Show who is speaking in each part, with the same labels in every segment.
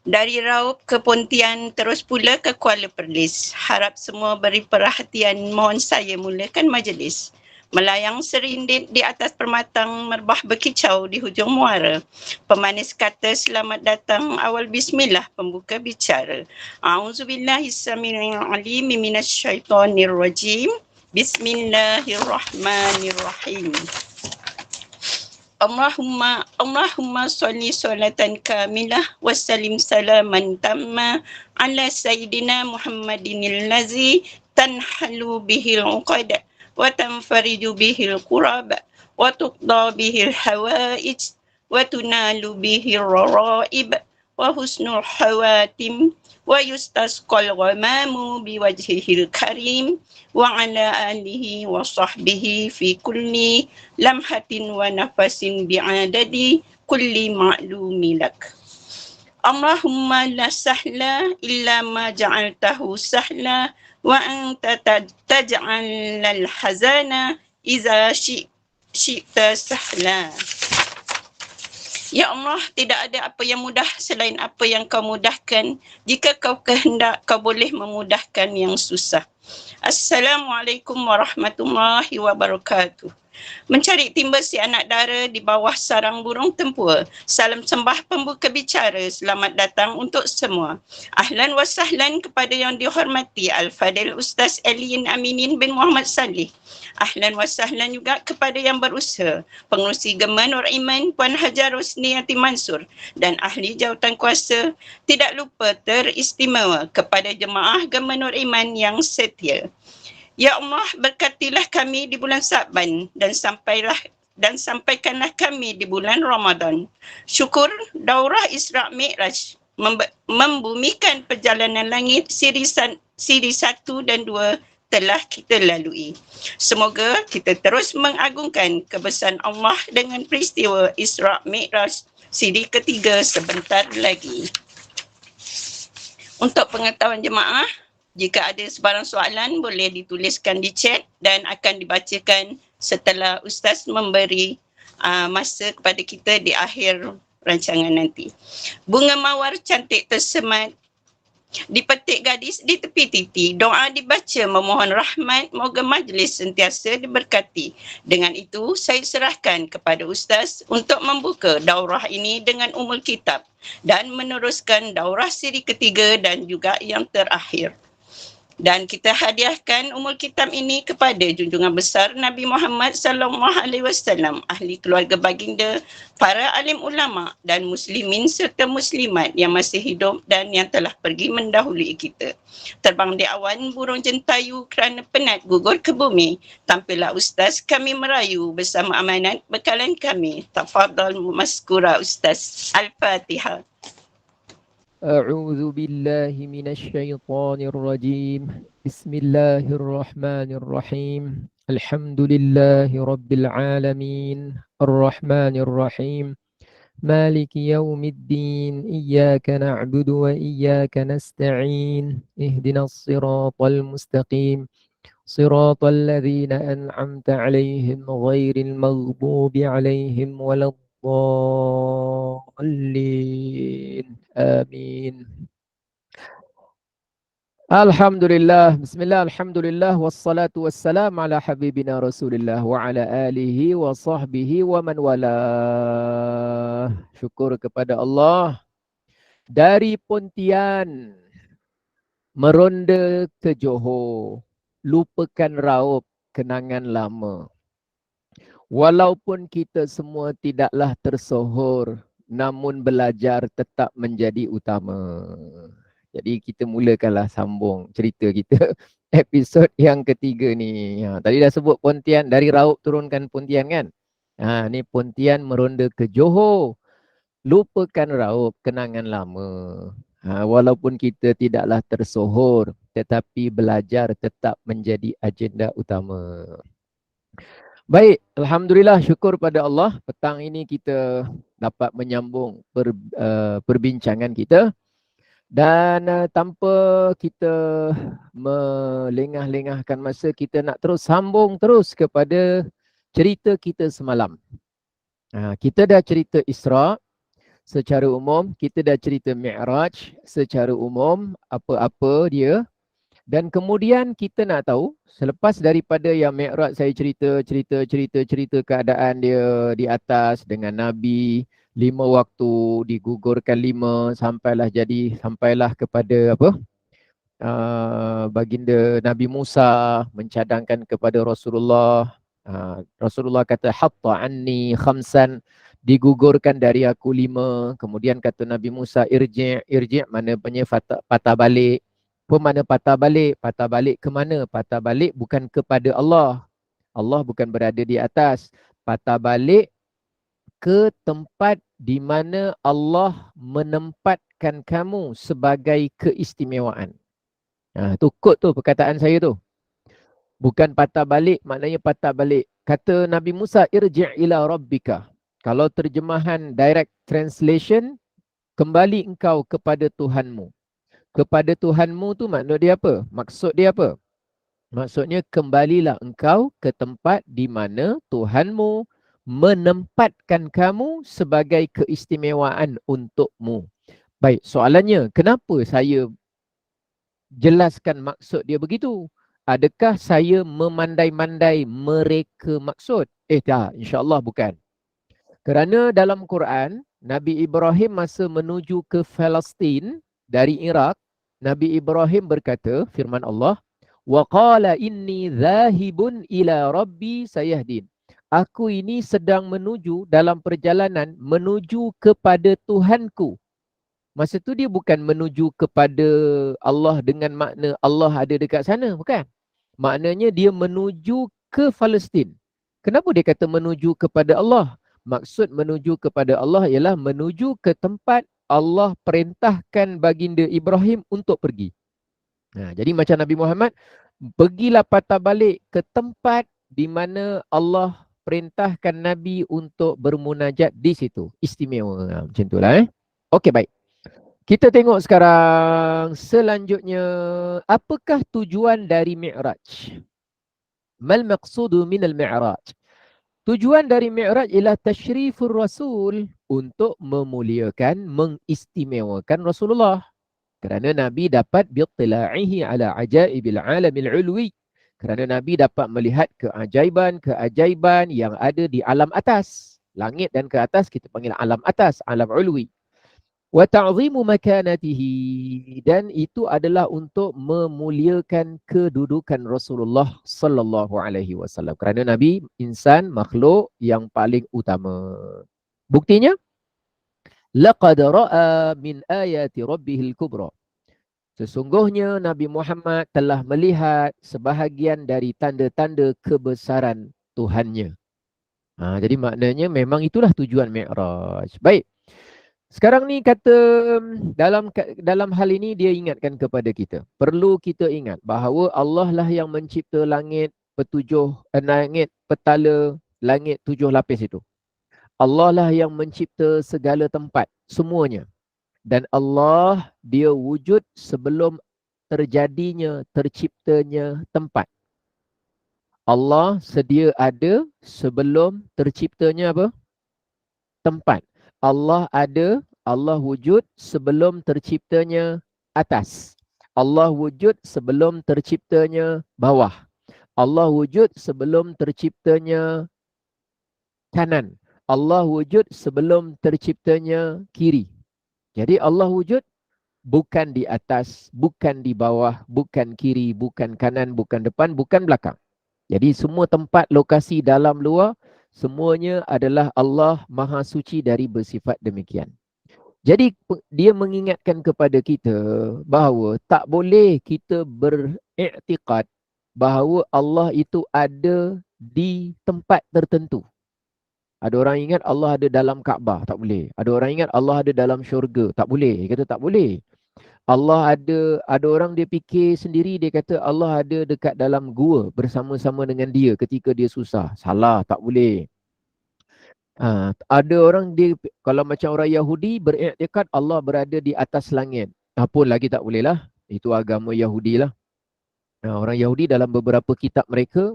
Speaker 1: Dari Raup ke Pontian terus pula ke Kuala Perlis. Harap semua beri perhatian, mohon saya mulakan majlis. Melayang serindit di atas permatang merbah berkicau di hujung muara. Pemanis kata selamat datang awal bismillah pembuka bicara. A'udzubillahissamil alim minasyaitonir rajim. Bismillahirrahmanirrahim. Allahumma salli salatan kamilah wassalim salaman tamma ala sayyidina Muhammadin allazi tanhalu bihil uqad wa tanfariju bihil qurab wa tuqda bihil hawaij wa tunalu bihil raraib wa husnul hawatim wa yustasqal ghamamu biwajhihil karim wa ala alihi wa sahbihi fi kulli lamhatin wa nafasin bi'adadi kulli ma'lumi lak. Allahumma la sahla illa ma ja'altahu sahla wa anta taj'al al hazana iza syi'ta sahla. Ya Allah, tidak ada apa yang mudah selain apa yang kau mudahkan. Jika kau kehendak, kau boleh memudahkan yang susah. Assalamualaikum warahmatullahi wabarakatuh. Mencari timba si anak dara di bawah sarang burung tempua. Salam sembah pembuka bicara. Selamat datang untuk semua. Ahlan wa sahlan kepada yang dihormati Al-Fadil Ustaz Aliin Aminin bin Muhammad Salih. Ahlan wa sahlan juga kepada yang berusaha, pengerusi Gema Nur Iman Puan Hajar Rosni Yati Mansur dan ahli jawatan kuasa. Tidak lupa teristimewa kepada jemaah Gema Nur Iman yang setia. Ya Allah, berkatilah kami di bulan Sa'ban dan sampaikanlah kami di bulan Ramadan. Syukur daurah Isra' Mi'raj membumikan perjalanan langit siri 1 dan 2 telah kita lalui. Semoga kita terus mengagungkan kebesaran Allah dengan peristiwa Isra' Mi'raj siri ketiga sebentar lagi. Untuk pengetahuan jemaah, jika ada sebarang soalan boleh dituliskan di chat dan akan dibacakan setelah Ustaz memberi masa kepada kita di akhir rancangan nanti. Bunga mawar cantik tersemat dipetik gadis di tepi titi. Doa dibaca memohon rahmat, moga majlis sentiasa diberkati. Dengan itu, saya serahkan kepada Ustaz untuk membuka daurah ini dengan umul kitab dan meneruskan daurah siri ketiga dan juga yang terakhir. Dan kita hadiahkan umul kitab ini kepada junjungan besar Nabi Muhammad sallallahu alaihi wasallam, ahli keluarga baginda, para alim ulama dan muslimin serta muslimat yang masih hidup dan yang telah pergi mendahului kita. Terbang di awan burung jentayu kerana penat gugur ke bumi. Tampillah Ustaz kami merayu bersama amanat bekalan kami. Tafadhal maskura Ustaz. Al-Fatihah.
Speaker 2: أعوذ بالله من الشيطان الرجيم بسم الله الرحمن الرحيم الحمد لله رب العالمين الرحمن الرحيم مالك يوم الدين إياك نعبد وإياك نستعين اهدنا الصراط المستقيم صراط الذين أنعمت عليهم غير المغضوب عليهم ولا الضالين آمين. Alhamdulillah, bismillah, alhamdulillah, wassalatu wassalam ala habibina rasulillah wa ala alihi wa sahbihi wa man wala. Syukur kepada Allah. Dari Pontian meronda ke Johor, lupakan raup kenangan lama. Walaupun kita semua tidaklah tersohor, namun belajar tetap menjadi utama. Jadi kita mulakanlah sambung cerita kita episod yang ketiga ni. Tadi dah sebut Pontian, dari raup turunkan Pontian kan. Ni Pontian meronda ke Johor. Lupakan raup kenangan lama. Walaupun kita tidaklah tersohor, tetapi belajar tetap menjadi agenda utama. Baik, alhamdulillah, syukur pada Allah. Petang ini kita dapat menyambung perbincangan kita. Dan tanpa kita melengah-lengahkan masa, kita nak terus sambung terus kepada cerita kita semalam. Kita dah cerita Isra'. secara umum kita dah cerita Mi'raj secara umum apa-apa dia. Dan kemudian kita nak tahu, selepas daripada yang Mi'raj saya cerita keadaan dia di atas dengan Nabi, 5 waktu, digugurkan 5, sampailah kepada apa? Baginda Nabi Musa mencadangkan kepada Rasulullah. Rasulullah kata, hatta anni khamsan, digugurkan dari aku 5. Kemudian kata Nabi Musa, irji' mana punya patah balik. Mana patah balik? Patah balik ke mana? Patah balik bukan kepada Allah. Allah bukan berada di atas. Patah balik ke tempat di mana Allah menempatkan kamu sebagai keistimewaan. Tu kod tu perkataan saya tu. Bukan patah balik, maknanya patah balik. Kata Nabi Musa, irji' ila rabbika. Kalau terjemahan direct translation, kembali engkau kepada Tuhanmu. Kepada Tuhanmu tu makna dia apa? Maksud dia apa? Maksudnya kembalilah engkau ke tempat di mana Tuhanmu menempatkan kamu sebagai keistimewaan untukmu. Baik, soalannya, kenapa saya jelaskan maksud dia begitu? Adakah saya memandai-mandai mereka maksud? Tak, insya-Allah bukan. Kerana dalam Quran, Nabi Ibrahim masa menuju ke Palestin dari Iraq, Nabi Ibrahim berkata, firman Allah, wa qala inni dhahibun ila rabbi sayahdin. Aku ini sedang menuju dalam perjalanan menuju kepada Tuhanku. Masa tu dia bukan menuju kepada Allah dengan makna Allah ada dekat sana, bukan. Maknanya dia menuju ke Palestin. Kenapa dia kata menuju kepada Allah? Maksud menuju kepada Allah ialah menuju ke tempat Allah perintahkan baginda Ibrahim untuk pergi. Jadi macam Nabi Muhammad, pergilah patah balik ke tempat di mana Allah perintahkan Nabi untuk bermunajat di situ. Istimewa. Macam itulah. Okey, baik. Kita tengok sekarang selanjutnya, apakah tujuan dari Mi'raj? Mal maqsudu minal Mi'raj? Tujuan dari Mi'raj ialah tasyrifur Rasul, untuk memuliakan, mengistimewakan Rasulullah. Kerana Nabi dapat bittila'ihi ala ajaibil alamil ulwi. Kerana Nabi dapat melihat keajaiban yang ada di alam atas. Langit dan ke atas kita panggil alam atas, alam ulwi. Wa ta'zimu makanatihi, dan itu adalah untuk memuliakan kedudukan Rasulullah sallallahu alaihi wasallam. Kerana Nabi insan makhluk yang paling utama. Buktinya, laqad ra'a min ayati rabbihil kubra. Sesungguhnya Nabi Muhammad telah melihat sebahagian dari tanda-tanda kebesaran Tuhannya. Jadi maknanya memang itulah tujuan Mi'raj. Baik. Sekarang ni kata dalam hal ini dia ingatkan kepada kita. Perlu kita ingat bahawa Allah lah yang mencipta langit langit petala, langit 7 lapis itu. Allah lah yang mencipta segala tempat, semuanya. Dan Allah dia wujud sebelum terciptanya tempat. Allah sedia ada sebelum terciptanya apa? Tempat. Allah ada, Allah wujud sebelum terciptanya atas. Allah wujud sebelum terciptanya bawah. Allah wujud sebelum terciptanya kanan. Allah wujud sebelum terciptanya kiri. Jadi Allah wujud bukan di atas, bukan di bawah, bukan kiri, bukan kanan, bukan depan, bukan belakang. Jadi semua tempat, lokasi dalam luar, semuanya adalah Allah Maha Suci dari bersifat demikian. Jadi dia mengingatkan kepada kita bahawa tak boleh kita beriktikad bahawa Allah itu ada di tempat tertentu. Ada orang ingat Allah ada dalam Kaabah, tak boleh. Ada orang ingat Allah ada dalam syurga, tak boleh. Dia kata tak boleh. Allah ada orang dia fikir sendiri, dia kata Allah ada dekat dalam gua bersama-sama dengan dia ketika dia susah. Salah, tak boleh. Ada orang dia, kalau macam orang Yahudi beriktikad Allah berada di atas langit. Apa lagi tak boleh lah. Itu agama Yahudi lah. Orang Yahudi dalam beberapa kitab mereka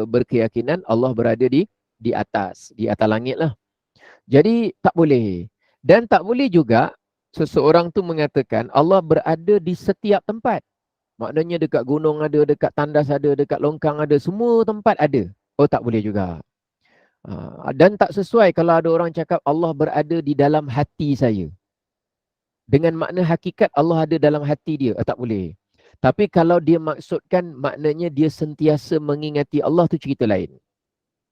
Speaker 2: berkeyakinan Allah berada di atas langit lah. Jadi tak boleh. Dan tak boleh juga seseorang tu mengatakan Allah berada di setiap tempat. Maknanya dekat gunung ada, dekat tandas ada, dekat longkang ada, semua tempat ada. Oh, tak boleh juga. Dan tak sesuai kalau ada orang cakap Allah berada di dalam hati saya. Dengan makna hakikat Allah ada dalam hati dia. Tak boleh. Tapi kalau dia maksudkan maknanya dia sentiasa mengingati Allah, tu cerita lain.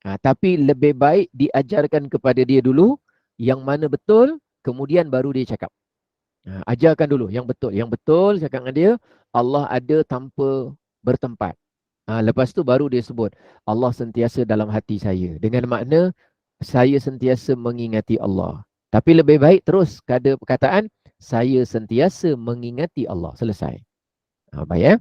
Speaker 2: Tapi lebih baik diajarkan kepada dia dulu yang mana betul, kemudian baru dia cakap. Ajarkan dulu yang betul. Yang betul cakap dengan dia, Allah ada tanpa bertempat. Lepas tu baru dia sebut, Allah sentiasa dalam hati saya. Dengan makna, saya sentiasa mengingati Allah. Tapi lebih baik terus ada perkataan, saya sentiasa mengingati Allah. Selesai. Baik ya.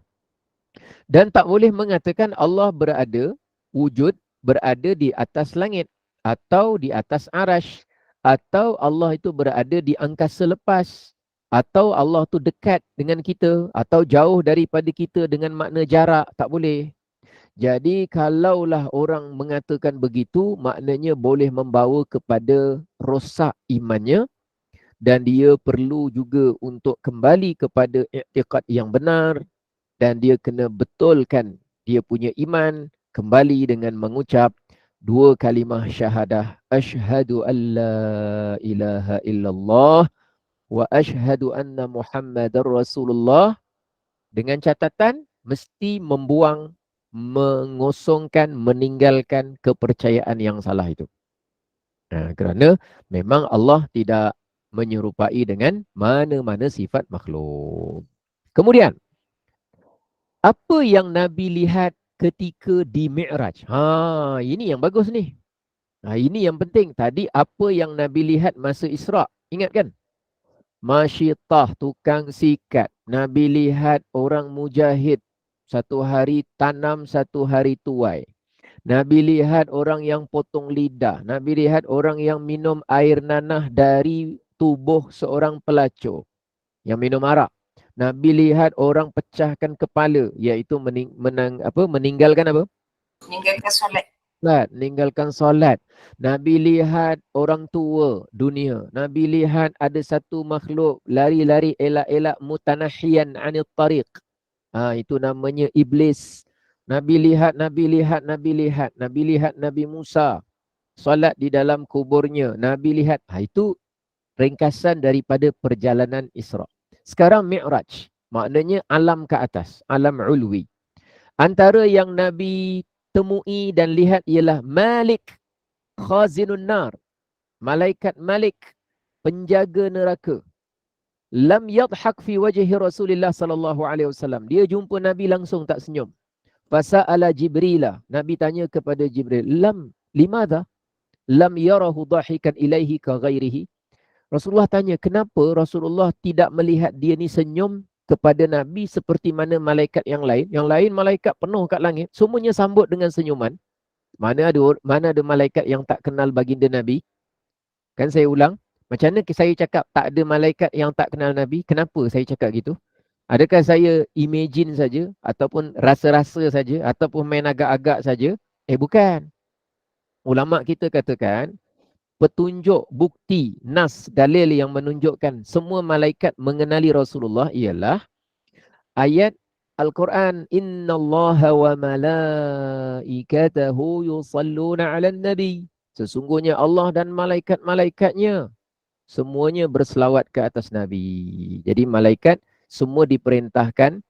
Speaker 2: Dan tak boleh mengatakan Allah berada, wujud, berada di atas langit. Atau di atas arash. Atau Allah itu berada di angkasa lepas. Atau Allah tu dekat dengan kita. Atau jauh daripada kita dengan makna jarak. Tak boleh. Jadi kalaulah orang mengatakan begitu, maknanya boleh membawa kepada rosak imannya dan dia perlu juga untuk kembali kepada i'tiqad yang benar dan dia kena betulkan dia punya iman kembali dengan mengucap dua kalimah syahadah, asyhadu an la ilaha illallah wa asyhadu anna Muhammadar Rasulullah, dengan catatan mesti membuang, mengosongkan, meninggalkan kepercayaan yang salah itu. Kerana memang Allah tidak menyerupai dengan mana-mana sifat makhluk. Kemudian, apa yang Nabi lihat ketika di Mi'raj? Ini yang bagus ni. Ini yang penting. Tadi apa yang Nabi lihat masa Isra'? Ingat kan? Masyitah, tukang sikat. Nabi lihat orang mujahid. Satu hari tanam, satu hari tuai. Nabi lihat orang yang potong lidah. Nabi lihat orang yang minum air nanah dari tubuh seorang pelacur yang minum arak. Nabi lihat orang pecahkan kepala, iaitu meninggalkan apa?
Speaker 1: Meninggalkan solat.
Speaker 2: Meninggalkan solat. Nabi lihat orang tua dunia. Nabi lihat ada satu makhluk lari-lari elak-elak mutanahiyan anil tariq. Itu namanya iblis. Nabi lihat Nabi Musa solat di dalam kuburnya. Nabi lihat. Itu ringkasan daripada perjalanan Isra'. Sekarang Mi'raj. Maknanya alam ke atas. Alam ulwi. Antara yang Nabi temui dan lihat ialah Malik Khazinun Nar. Malaikat Malik, penjaga neraka. Lam yadhak fi wajhi Rasulullah sallallahu alaihi wasallam. Dia jumpa Nabi langsung tak senyum. Fasa'ala Jibrilah. Nabi tanya kepada Jibril, limadha lam yarahu dhahikan ilaihi ka ghairihi? Rasulullah tanya, kenapa Rasulullah tidak melihat dia ni senyum kepada Nabi seperti mana malaikat yang lain? Yang lain malaikat penuh kat langit, semuanya sambut dengan senyuman. Mana ada malaikat yang tak kenal baginda Nabi? Kan saya ulang, macam mana saya cakap tak ada malaikat yang tak kenal Nabi? Kenapa saya cakap gitu? Adakah saya imagine saja ataupun rasa-rasa saja ataupun main agak-agak saja? Bukan. Ulama kita katakan petunjuk, bukti, nas, dalil yang menunjukkan semua malaikat mengenali Rasulullah ialah ayat Al-Quran, innallaha wa malaikatahu yusalluna 'alan nabi. Sesungguhnya Allah dan malaikat-malaikatnya semuanya berselawat ke atas Nabi. Jadi malaikat semua diperintahkan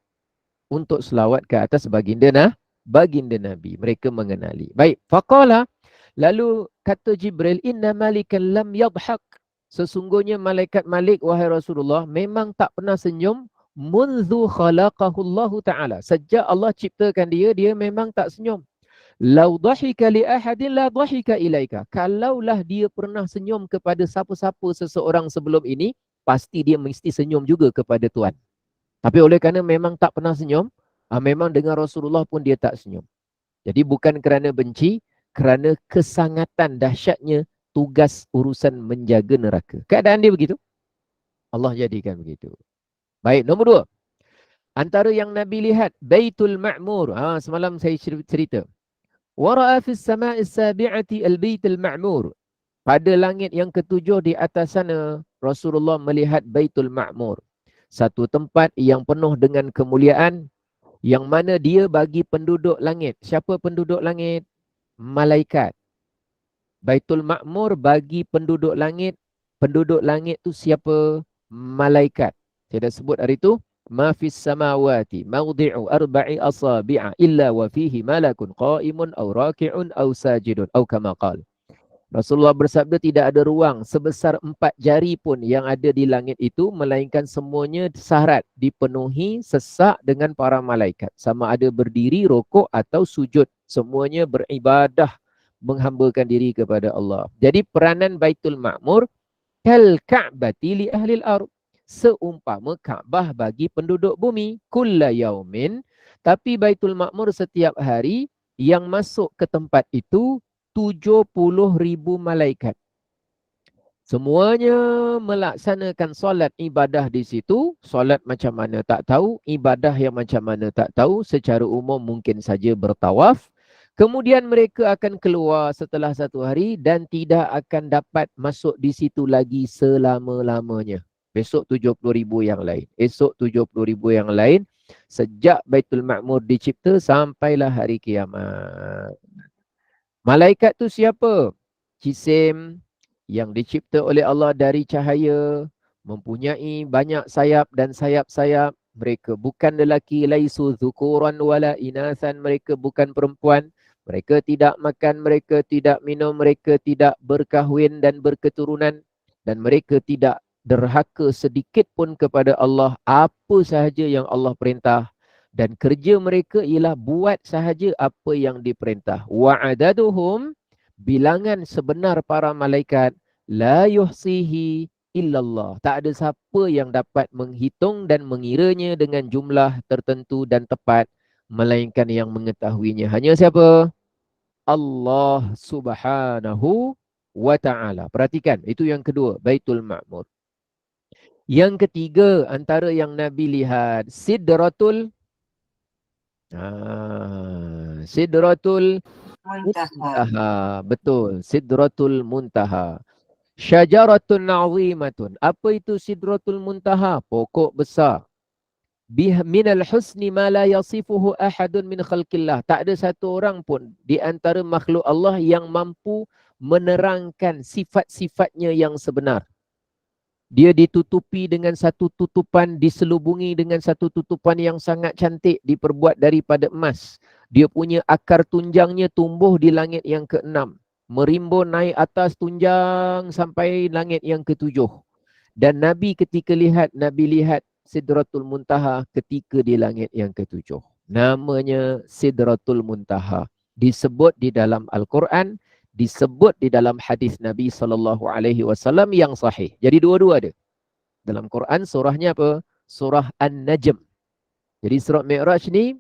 Speaker 2: untuk selawat ke atas baginda Nabi. Mereka mengenali. Baik, faqala, lalu kata Jibril, inna malikan lam yadhak. Sesungguhnya malaikat Malik, wahai Rasulullah, memang tak pernah senyum munzu khalaqahullahu ta'ala. Sejak Allah ciptakan dia, dia memang tak senyum. Lau dhahika li ahadin la dhahika ilaika. Kalaulah dia pernah senyum kepada siapa-siapa seseorang sebelum ini, pasti dia mesti senyum juga kepada Tuhan. Tapi oleh kerana memang tak pernah senyum, memang dengan Rasulullah pun dia tak senyum. Jadi bukan kerana benci, kerana kesangatan dahsyatnya tugas urusan menjaga neraka. Keadaan dia begitu. Allah jadikan begitu. Baik, nombor 2. Antara yang Nabi lihat, Baitul Ma'mur. Semalam saya cerita. Wara'a fis sama'i sabi'ati al-Baitul Ma'mur. Pada langit yang ketujuh di atas sana, Rasulullah melihat Baitul Ma'mur. Satu tempat yang penuh dengan kemuliaan, yang mana dia bagi penduduk langit. Siapa penduduk langit? Malaikat. Baitul Ma'mur bagi penduduk langit. Penduduk langit tu siapa? Malaikat. Saya dah sebut hari tu. Ma fis samawati mawdi'u arba'i asabi'a illa wa fihi malakun qa'imun aw raki'un aw sajidun aw kama qala. Rasulullah bersabda tidak ada ruang sebesar 4 jari pun yang ada di langit itu melainkan semuanya syarat dipenuhi sesak dengan para malaikat. Sama ada berdiri, rokok atau sujud. Semuanya beribadah menghambakan diri kepada Allah. Jadi peranan Baitul Ma'mur kal ka'bati li ahlil ard. Seumpama Kaabah bagi penduduk bumi. Kulla yaumin. Tapi Baitul Ma'mur setiap hari yang masuk ke tempat itu 70,000 malaikat. Semuanya melaksanakan solat ibadah di situ. Solat macam mana tak tahu. Ibadah yang macam mana tak tahu. Secara umum mungkin saja bertawaf. Kemudian mereka akan keluar setelah 1 hari dan tidak akan dapat masuk di situ lagi selama-lamanya. Besok 70,000 yang lain. Esok 70,000 yang lain. Sejak Baitul Ma'mur dicipta sampailah hari kiamat. Malaikat tu siapa? Jisim yang dicipta oleh Allah dari cahaya, mempunyai banyak sayap dan sayap-sayap. Mereka bukan lelaki, laisu dzukuran wala inasan, mereka bukan perempuan. Mereka tidak makan, mereka tidak minum, mereka tidak berkahwin dan berketurunan. Dan mereka tidak derhaka sedikit pun kepada Allah. Apa sahaja yang Allah perintah. Dan kerja mereka ialah buat sahaja apa yang diperintah. Wa'adaduhum, bilangan sebenar para malaikat, la yuhsihi illallah. Tak ada siapa yang dapat menghitung dan mengiranya dengan jumlah tertentu dan tepat, melainkan yang mengetahuinya. Hanya siapa? Allah subhanahu wa ta'ala. Perhatikan, itu yang kedua, Baitul Ma'mur. Yang ketiga, antara yang Nabi lihat, Sidratul Sidratul Muntaha. Betul, Sidratul Muntaha. Syajaratun 'azimatun. Apa itu Sidratul Muntaha? Pokok besar. Minal husni ma la yasifuhu ahadun min khalqillah. Tak ada satu orang pun di antara makhluk Allah yang mampu menerangkan sifat-sifatnya yang sebenar. Dia ditutupi dengan satu tutupan, diselubungi dengan satu tutupan yang sangat cantik, diperbuat daripada emas. Dia punya akar tunjangnya tumbuh di langit yang ke-6. Merimbun naik atas tunjang sampai langit yang ke-7. Dan Nabi ketika lihat, Nabi lihat Sidratul Muntaha ketika di langit yang ke-7. Namanya Sidratul Muntaha. Disebut di dalam Al-Quran, disebut di dalam hadis Nabi SAW yang sahih. Jadi dua-dua ada. Dalam Quran surahnya apa? Surah An-Najm. Jadi surah Mi'raj ni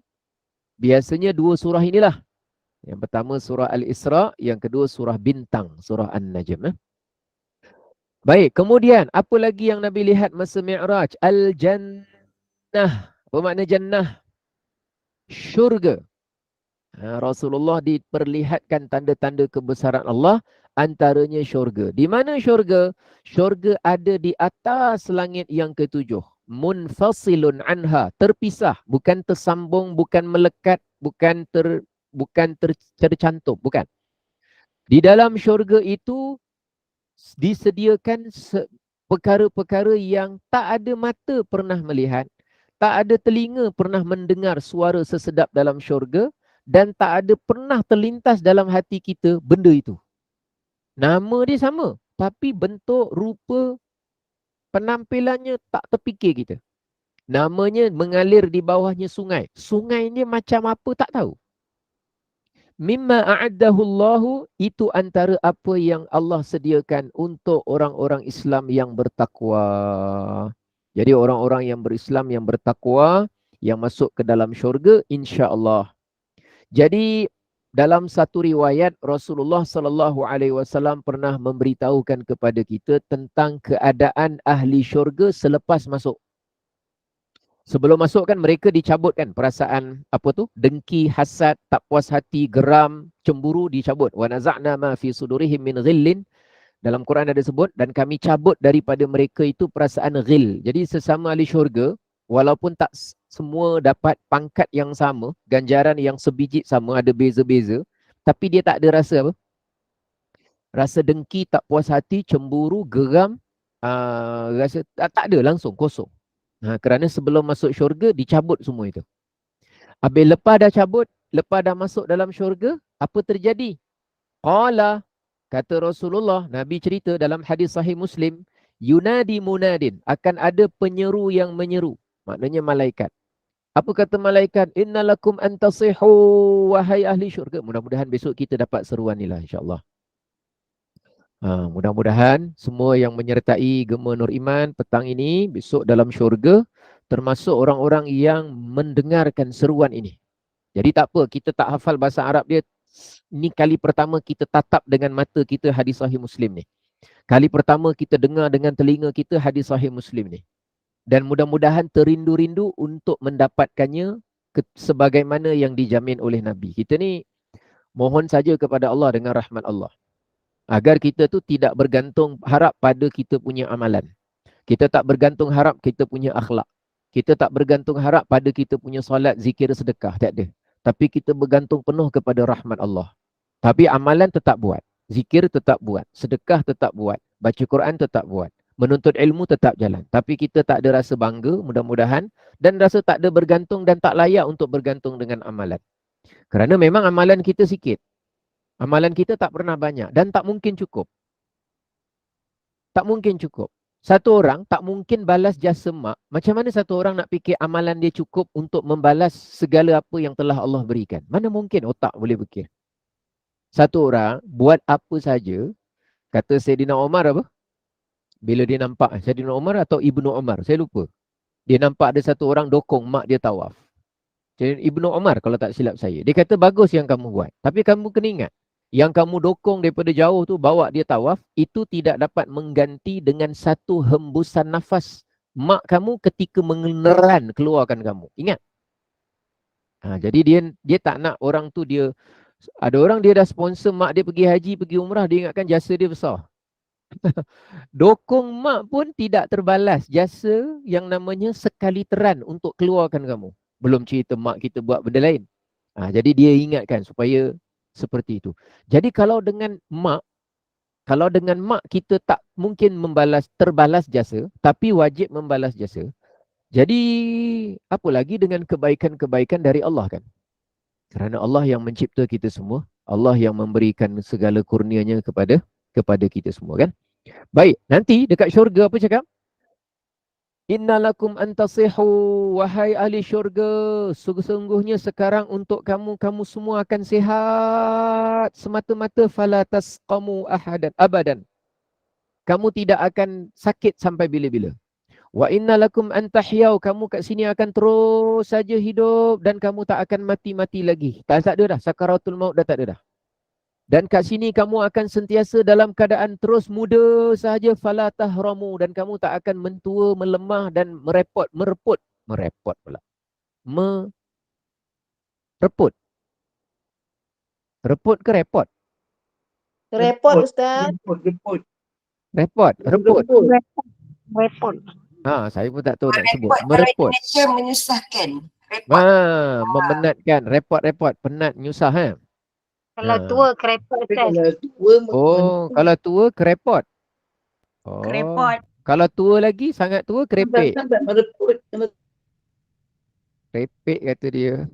Speaker 2: biasanya dua surah inilah. Yang pertama surah Al-Isra, yang kedua surah Bintang, surah An-Najm. Baik, kemudian apa lagi yang Nabi lihat masa Mi'raj? Al-Jannah. Apa makna jannah? Syurga. Rasulullah diperlihatkan tanda-tanda kebesaran Allah, antaranya syurga. Di mana syurga? Syurga ada di atas langit yang ke-7. Munfasilun anha, terpisah, bukan tersambung, bukan melekat, bukan tercantum, bukan. Di dalam syurga itu disediakan perkara-perkara yang tak ada mata pernah melihat, tak ada telinga pernah mendengar suara sesedap dalam syurga, dan tak ada pernah terlintas dalam hati kita benda itu. Nama dia sama, tapi bentuk, rupa, penampilannya tak terfikir kita. Namanya mengalir di bawahnya sungai. Sungai ni macam apa tak tahu. Mimma a'addahu Allahu, itu antara apa yang Allah sediakan untuk orang-orang Islam yang bertakwa. Jadi orang-orang yang berislam, yang bertakwa, yang masuk ke dalam syurga, insya-Allah. Jadi dalam satu riwayat Rasulullah SAW pernah memberitahukan kepada kita tentang keadaan ahli syurga selepas masuk. Sebelum masuk kan mereka dicabutkan perasaan apa tu? Dengki, hasad, tak puas hati, geram, cemburu dicabut. Wa naza'na ma fi sudurihim min ghillin. Dalam Quran ada sebut, dan kami cabut daripada mereka itu perasaan ghil. Jadi sesama ahli syurga, walaupun tak semua dapat pangkat yang sama, ganjaran yang sebiji sama, ada beza-beza, tapi dia tak ada rasa apa? Rasa dengki, tak puas hati, cemburu, geram, rasa tak ada, langsung kosong. Kerana sebelum masuk syurga, dicabut semua itu. Habis lepas dah cabut, lepas dah masuk dalam syurga, apa terjadi? Qala, kata Rasulullah, Nabi cerita dalam hadis sahih Muslim, yunadi munadin, akan ada penyeru yang menyeru. Maknanya malaikat. Apa kata malaikat? Innalakum antasihu, wahai ahli syurga. Mudah-mudahan besok kita dapat seruan ni lah, insyaAllah. Mudah-mudahan semua yang menyertai Gema Nur Iman petang ini, besok dalam syurga, termasuk orang-orang yang mendengarkan seruan ini. Jadi tak apa, kita tak hafal bahasa Arab dia. Ini kali pertama kita tatap dengan mata kita hadis sahih Muslim ni. Kali pertama kita dengar dengan telinga kita hadis sahih Muslim ni. Dan mudah-mudahan terindu-rindu untuk mendapatkannya sebagaimana yang dijamin oleh Nabi. Kita ni mohon saja kepada Allah dengan rahmat Allah, agar kita tu tidak bergantung harap pada kita punya amalan. Kita tak bergantung harap kita punya akhlak. Kita tak bergantung harap pada kita punya solat, zikir, sedekah. Tak ada. Tapi kita bergantung penuh kepada rahmat Allah. Tapi amalan tetap buat. Zikir tetap buat. Sedekah tetap buat. Baca Quran tetap buat. Menuntut ilmu tetap jalan. Tapi kita tak ada rasa bangga, mudah-mudahan. Dan rasa tak ada bergantung dan tak layak untuk bergantung dengan amalan. Kerana memang amalan kita sikit. Amalan kita tak pernah banyak dan tak mungkin cukup. Tak mungkin cukup. Satu orang tak mungkin balas jasa mak. Macam mana satu orang nak fikir amalan dia cukup untuk membalas segala apa yang telah Allah berikan? Mana mungkin otak boleh fikir? Satu orang buat apa saja, kata Sayyidina Umar apa? Bila dia nampak Sayyidina Umar atau Ibnu Umar, saya lupa. Dia nampak ada satu orang dokong mak dia tawaf. Ibnu Umar kalau tak silap saya. Dia kata bagus yang kamu buat. Tapi kamu kena ingat, yang kamu dokong daripada jauh tu bawa dia tawaf, itu tidak dapat mengganti dengan satu hembusan nafas mak kamu ketika mengeneran keluarkan kamu. Ingat. Jadi dia tak nak orang tu dia, ada orang dia dah sponsor mak dia pergi haji, pergi umrah, dia ingatkan jasa dia besar. Dokong mak pun tidak terbalas jasa yang namanya sekali teran untuk keluarkan kamu. Belum cerita mak kita buat benda lain. Jadi dia ingatkan supaya seperti itu. Jadi kalau dengan mak kita tak mungkin terbalas jasa, tapi wajib membalas jasa. Jadi apa lagi dengan kebaikan-kebaikan dari Allah kan? Kerana Allah yang mencipta kita semua, Allah yang memberikan segala kurnianya kepada kita semua kan? Baik, nanti dekat syurga apa cakap? Innalakum antasihu, wahai ahli syurga, sesungguhnya sekarang untuk kamu semua akan sihat semata-mata, fala tasqamu abadan. Kamu tidak akan sakit sampai bila-bila. Wa innalakum antahyau, kamu kat sini akan terus saja hidup dan kamu tak akan mati-mati lagi. Tak ada dah, sakaratul maut dah tak ada dah. Dan kat sini kamu akan sentiasa dalam keadaan terus muda sahaja, fala tahramu, dan kamu tak akan mentua, melemah dan merepot pula. Merepot. Repot ke repot?
Speaker 3: Repot Ustaz.
Speaker 2: Repot.
Speaker 3: Repot.
Speaker 2: Saya pun tak tahu nak sebut. Merepot.
Speaker 1: Menyusahkan.
Speaker 2: Memenatkan. Repot, penat, nyusah.
Speaker 3: Kalau tua kerepot Ustaz.
Speaker 2: Kalau tua kerepot.
Speaker 1: Kerepot.
Speaker 2: Kalau tua lagi, sangat tua, kerepek. Kerepek kata dia.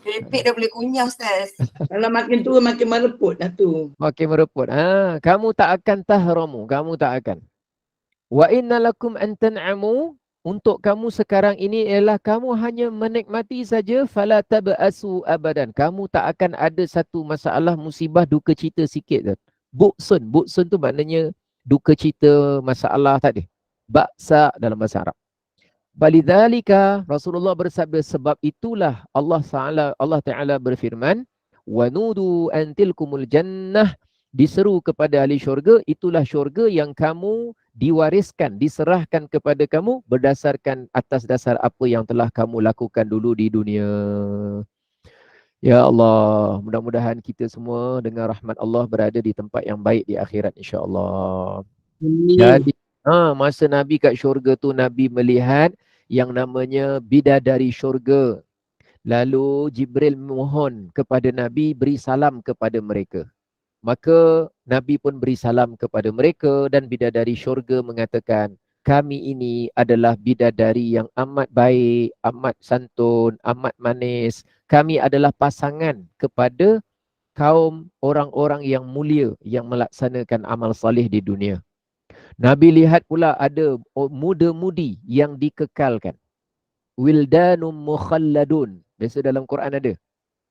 Speaker 1: Kerepek dah boleh kunyah Ustaz.
Speaker 4: Kalau makin tua makin mereput dah tu.
Speaker 2: Makin mereput. Kamu tak akan tahramu. Kamu tak akan. Wa innalakum an tan'amu, untuk kamu sekarang ini ialah kamu hanya menikmati saja, fala tab'asu abadan. Kamu tak akan ada satu masalah, musibah, duka cita sikit dah. Buksun tu maknanya duka cita, masalah, tak ada. Baksa dalam bahasa Arab. Balidzalika, Rasulullah bersabda, sebab itulah Allah Ta'ala berfirman, wa nudu antilkumul jannah, diseru kepada ahli syurga, itulah syurga yang kamu diwariskan, diserahkan kepada kamu berdasarkan atas dasar apa yang telah kamu lakukan dulu di dunia. Ya Allah, mudah-mudahan kita semua dengan rahmat Allah berada di tempat yang baik di akhirat insya-Allah. Jadi masa Nabi kat syurga tu, Nabi melihat yang namanya bidadari syurga. Lalu Jibril mohon kepada Nabi beri salam kepada mereka. Maka Nabi pun beri salam kepada mereka dan bidadari syurga mengatakan, kami ini adalah bidadari yang amat baik, amat santun, amat manis. Kami adalah pasangan kepada kaum orang-orang yang mulia yang melaksanakan amal salih di dunia. Nabi lihat pula ada muda-mudi yang dikekalkan. Wildanum mukhalladun. Biasa dalam Quran ada.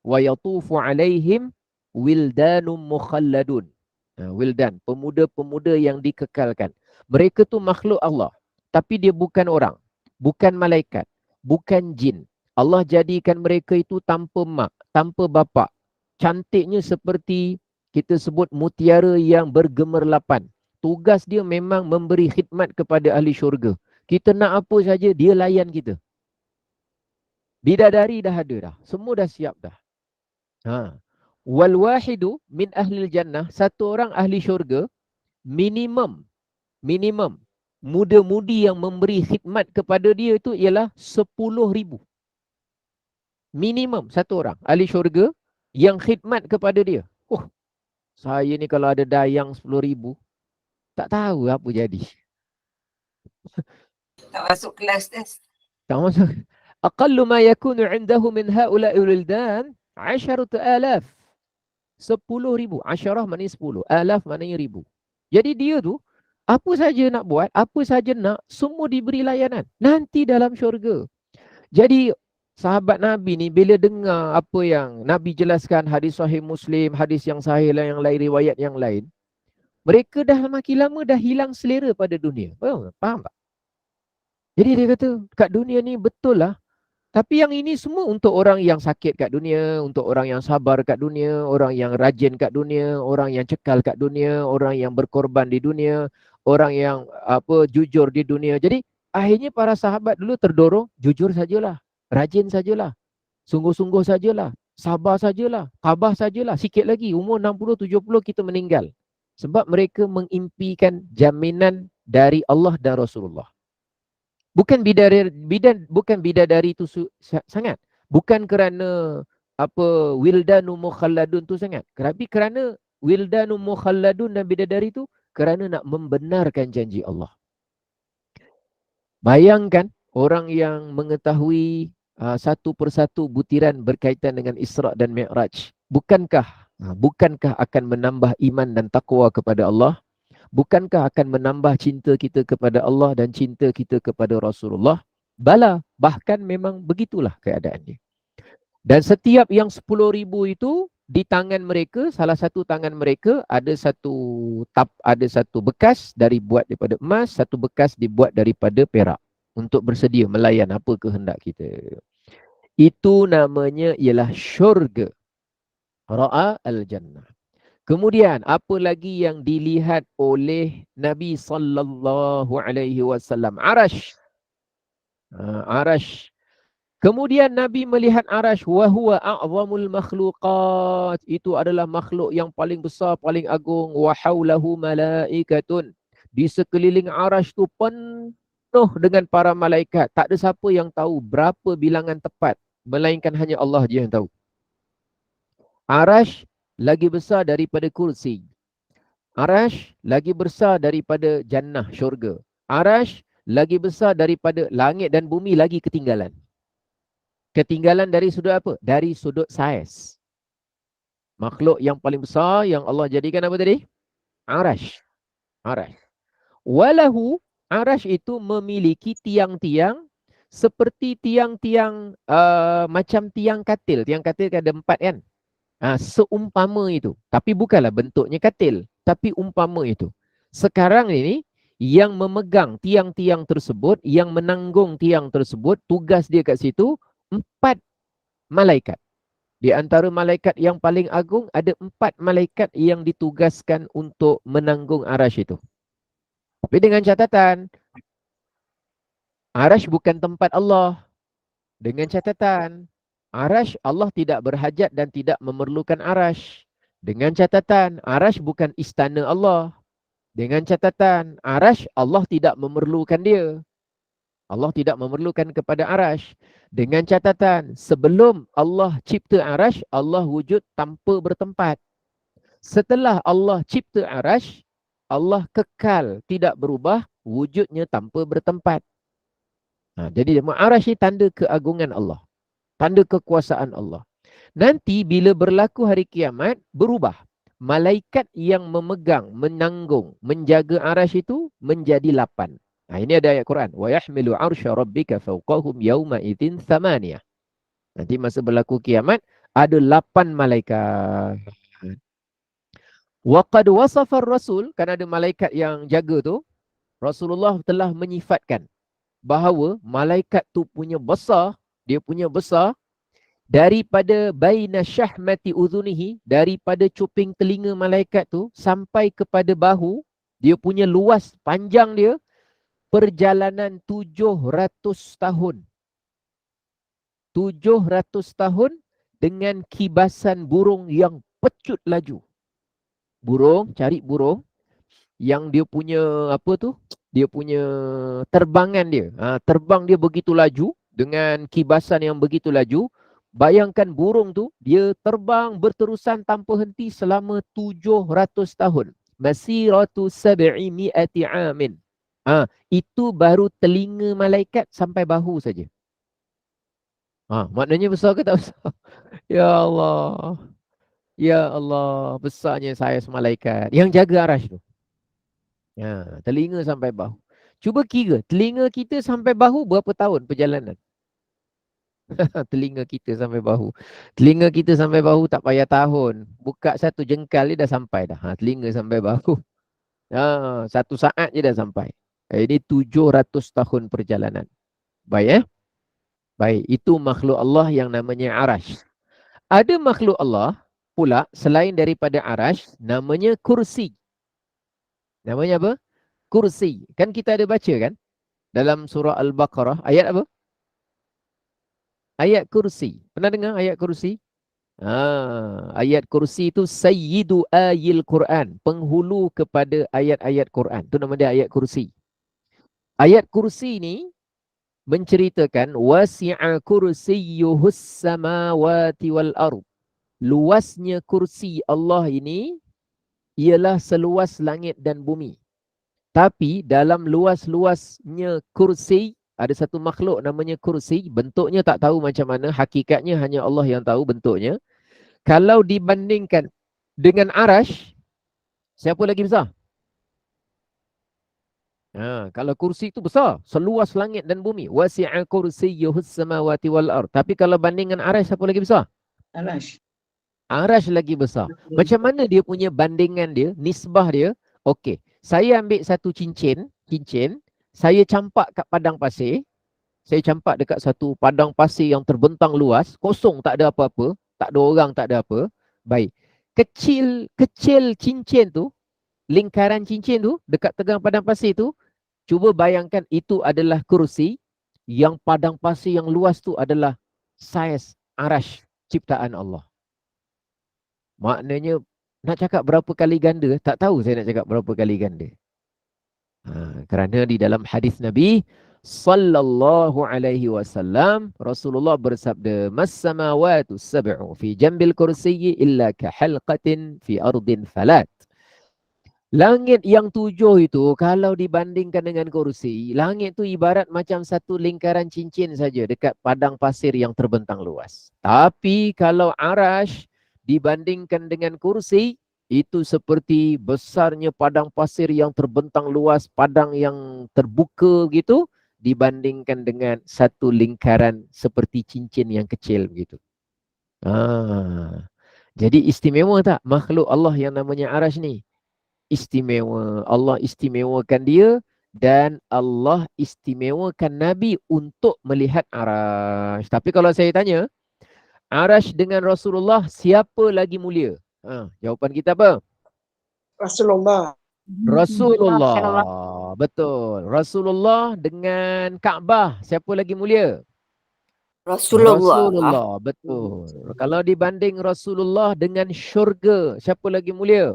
Speaker 2: Wa yatufu alaihim wildanum mukhalladun. Wildan, pemuda-pemuda yang dikekalkan. Mereka tu makhluk Allah. Tapi dia bukan orang. Bukan malaikat. Bukan jin. Allah jadikan mereka itu tanpa mak, tanpa bapa. Cantiknya seperti kita sebut mutiara yang bergemerlapan. Tugas dia memang memberi khidmat kepada ahli syurga. Kita nak apa saja, dia layan kita. Bidadari dah ada dah. Semua dah siap dah. Wal wahidu min ahli jannah, satu orang ahli syurga, minimum muda-mudi yang memberi khidmat kepada dia itu ialah 10,000. Minimum satu orang ahli syurga yang khidmat kepada dia. Saya ni kalau ada dayang 10,000, tak tahu apa jadi.
Speaker 5: Tak masuk kelas tes.
Speaker 2: Tak masuk. Aqallu ma yakunu indahu min ha'ula'i wildan 10,000. 10,000. Asyarah maknanya 10. Alaf maknanya 1,000. Jadi dia tu, apa saja nak buat, apa saja nak, semua diberi layanan. Nanti dalam syurga. Jadi sahabat Nabi ni bila dengar apa yang Nabi jelaskan, hadis sahih Muslim, hadis yang sahih yang lain, riwayat yang lain, mereka dah makin lama dah hilang selera pada dunia. Faham tak? Jadi dia kata, kat dunia ni betul lah. Tapi yang ini semua untuk orang yang sakit kat dunia, untuk orang yang sabar kat dunia, orang yang rajin kat dunia, orang yang cekal kat dunia, orang yang berkorban di dunia, orang yang jujur di dunia. Jadi akhirnya para sahabat dulu terdorong, jujur sajalah, rajin sajalah, sungguh-sungguh sajalah, sabar sajalah, tabah sajalah. Sikit lagi umur 60-70 kita meninggal. Sebab mereka mengimpikan jaminan dari Allah dan Rasulullah. Bukan bidadari itu sangat. Bukan kerana wildanu mukhalladun tu sangat. Tapi kerana wildanu mukhalladun dan bidadari tu kerana nak membenarkan janji Allah. Bayangkan orang yang mengetahui satu persatu butiran berkaitan dengan Isra' dan Mi'raj. Bukankah akan menambah iman dan takwa kepada Allah? Bukankah akan menambah cinta kita kepada Allah dan cinta kita kepada Rasulullah? Bala, bahkan memang begitulah keadaannya. Dan setiap yang 10,000 itu di tangan mereka, salah satu tangan mereka ada satu bekas daripada emas, satu bekas dibuat daripada perak untuk bersedia melayan apa kehendak kita. Itu namanya ialah syurga. Ra'a al-jannah. Kemudian apa lagi yang dilihat oleh Nabi sallallahu alaihi wasallam? Arash. Arash. Kemudian Nabi melihat arash, wa huwa a'zamul makhluqat. Itu adalah makhluk yang paling besar, paling agung. Wa haulahu malaikatun. Di sekeliling arash tu penuh dengan para malaikat. Tak ada siapa yang tahu berapa bilangan tepat, melainkan hanya Allah je yang tahu. Arash lagi besar daripada kursi. Arash lagi besar daripada jannah, syurga. Arash lagi besar daripada langit dan bumi, lagi ketinggalan. Ketinggalan dari sudut apa? Dari sudut saiz. Makhluk yang paling besar yang Allah jadikan apa tadi? Arash. Arash. Walahu, arash itu memiliki tiang-tiang seperti tiang-tiang macam tiang katil. Tiang katil kan ada 4 kan? Seumpama itu. Tapi bukanlah bentuknya katil, tapi umpama itu. Sekarang ini yang memegang tiang-tiang tersebut, yang menanggung tiang tersebut, tugas dia kat situ 4 malaikat. Di antara malaikat yang paling agung ada 4 malaikat yang ditugaskan untuk menanggung arash itu. Tapi dengan catatan, arash bukan tempat Allah. Dengan catatan, Arash, Allah tidak berhajat dan tidak memerlukan arash. Dengan catatan, arash bukan istana Allah. Dengan catatan, arash Allah tidak memerlukan dia. Allah tidak memerlukan kepada arash. Dengan catatan, sebelum Allah cipta arash, Allah wujud tanpa bertempat. Setelah Allah cipta arash, Allah kekal, tidak berubah, wujudnya tanpa bertempat. Jadi arash ni tanda keagungan Allah. Tanda kekuasaan Allah. Nanti bila berlaku hari kiamat, berubah. Malaikat yang memegang, menanggung, menjaga arash itu menjadi 8. Ini ada ayat Quran. Wa yahmilu arsya rabbika fawqahum yawma idzin thamaniyah. Nanti masa berlaku kiamat, ada 8 malaikat. Wa qad wasafa ar-rasul, kan ada malaikat yang jaga tu, Rasulullah telah menyifatkan bahawa malaikat tu punya besar, dia punya besar daripada baina syahmati udhunihi, daripada cuping telinga malaikat tu sampai kepada bahu, dia punya luas panjang dia perjalanan 700 tahun. 700 tahun dengan kibasan burung yang pecut laju. Cari burung yang dia punya apa tu? Dia punya terbangan dia. Terbang dia begitu laju dengan kibasan yang begitu laju. Bayangkan burung tu, dia terbang berterusan tanpa henti selama 700 tahun. Masiratu 700 amin. Itu baru telinga malaikat sampai bahu saja. Maknanya besar ke tak besar? Ya Allah. Ya Allah, besarnya saya malaikat yang jaga arash tu. Telinga sampai bahu. Cuba kira, telinga kita sampai bahu berapa tahun perjalanan? Telinga kita sampai bahu. Telinga kita sampai bahu tak payah tahun. Buka satu jengkal dia dah sampai dah. Telinga sampai bahu. 1 saat je dah sampai. Ini 700 tahun perjalanan. Baik Baik, itu makhluk Allah yang namanya arash. Ada makhluk Allah pula selain daripada arash, namanya kursi. Namanya apa? Kursi. Kan kita ada baca kan? Dalam surah Al-Baqarah, ayat apa? Ayat kursi. Pernah dengar ayat kursi? Ayat kursi itu sayyidu ayil Quran. Penghulu kepada ayat-ayat Quran. Itu nama dia ayat kursi. Ayat kursi ni menceritakan wasi'a kursiyyuhus samawati wal ard. Luasnya kursi Allah ini ialah seluas langit dan bumi. Tapi dalam luas-luasnya kursi, ada satu makhluk namanya kursi. Bentuknya tak tahu macam mana, hakikatnya hanya Allah yang tahu bentuknya. Kalau dibandingkan dengan arash, siapa lagi besar? Kalau kursi itu besar, seluas langit dan bumi. Wasi'a kursiyyuhus samawati wal ard. Tapi kalau bandingkan arash, siapa lagi besar?
Speaker 4: Arash.
Speaker 2: Arash lagi besar. Macam mana dia punya bandingan dia, nisbah dia? Okey, saya ambil satu cincin, saya campak kat padang pasir. Saya campak dekat satu padang pasir yang terbentang luas, kosong, tak ada apa-apa, tak ada orang, tak ada apa. Baik. Kecil cincin tu, lingkaran cincin tu dekat tegang padang pasir tu, cuba bayangkan itu adalah kursi, yang padang pasir yang luas tu adalah saiz arash ciptaan Allah. Maknanya nak cakap berapa kali ganda, tak tahu saya nak cakap berapa kali ganda. Kerana di dalam hadis Nabi sallallahu alaihi wasallam, Rasulullah bersabda, "Mas-samawatu sab'u fi jambil kursiyyi illa ka halqatin fi ardin falat." Langit yang 7 itu kalau dibandingkan dengan kursi, langit tu ibarat macam satu lingkaran cincin saja dekat padang pasir yang terbentang luas. Tapi kalau arash dibandingkan dengan kursi, itu seperti besarnya padang pasir yang terbentang luas, padang yang terbuka gitu, dibandingkan dengan satu lingkaran seperti cincin yang kecil begitu. Jadi istimewa tak makhluk Allah yang namanya arash ni? Istimewa. Allah istimewakan dia dan Allah istimewakan Nabi untuk melihat arash. Tapi kalau saya tanya, arash dengan Rasulullah, siapa lagi mulia? Jawapan kita apa?
Speaker 4: Rasulullah.
Speaker 2: Betul. Rasulullah dengan Kaabah, siapa lagi mulia? Rasulullah, betul. Kalau dibanding Rasulullah dengan syurga, siapa lagi mulia?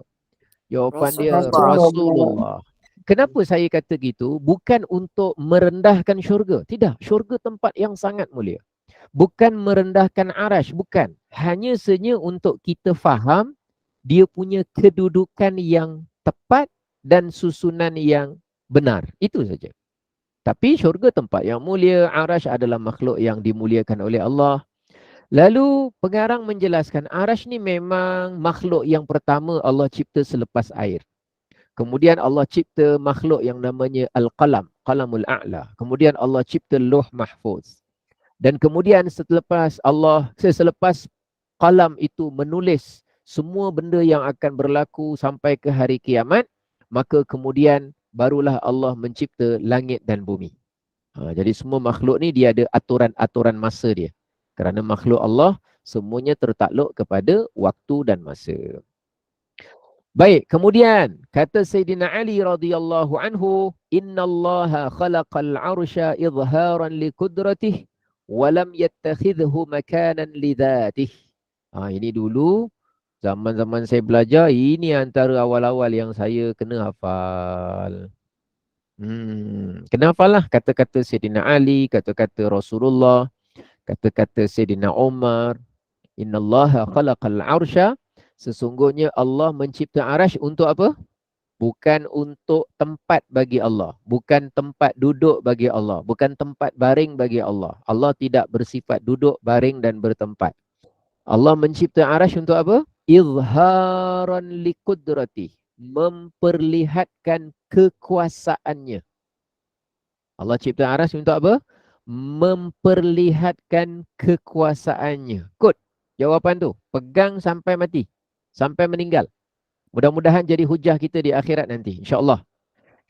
Speaker 2: Jawapan dia Rasulullah. Kenapa saya kata gitu? Bukan untuk merendahkan syurga. Tidak, syurga tempat yang sangat mulia. Bukan merendahkan arash, bukan. Hanya saja untuk kita faham dia punya kedudukan yang tepat dan susunan yang benar. Itu saja. Tapi syurga tempat yang mulia, arash adalah makhluk yang dimuliakan oleh Allah. Lalu pengarang menjelaskan arash ni memang makhluk yang pertama Allah cipta selepas air. Kemudian Allah cipta makhluk yang namanya Al-Qalam, Qalamul A'la. Kemudian Allah cipta Lauh Mahfuz. Dan kemudian selepas qalam itu menulis semua benda yang akan berlaku sampai ke hari kiamat, maka kemudian barulah Allah mencipta langit dan bumi. Jadi semua makhluk ni dia ada aturan-aturan masa dia. Kerana makhluk Allah semuanya tertakluk kepada waktu dan masa. Baik, kemudian kata Sayyidina Ali radhiyallahu anhu, "Innallaha khalaqal 'arsya izharan liqudratihi wa lam yattakhidhu makanan lidzatihi." Ini dulu zaman-zaman saya belajar, ini antara awal-awal yang saya kena hafal. Kena hafal lah kata-kata Sayyidina Ali, kata-kata Rasulullah, kata-kata Sayyidina Umar. Innallaha khalaqal 'arsya, sesungguhnya Allah mencipta arash untuk apa? Bukan untuk tempat bagi Allah. Bukan tempat duduk bagi Allah. Bukan tempat baring bagi Allah. Allah tidak bersifat duduk, baring dan bertempat. Allah mencipta arash untuk apa? Izharan liqudrati, memperlihatkan kekuasaannya. Allah cipta arash untuk apa? Memperlihatkan kekuasaannya. Kod jawapan tu, pegang sampai mati, sampai meninggal. Mudah-mudahan jadi hujah kita di akhirat nanti, insya-Allah.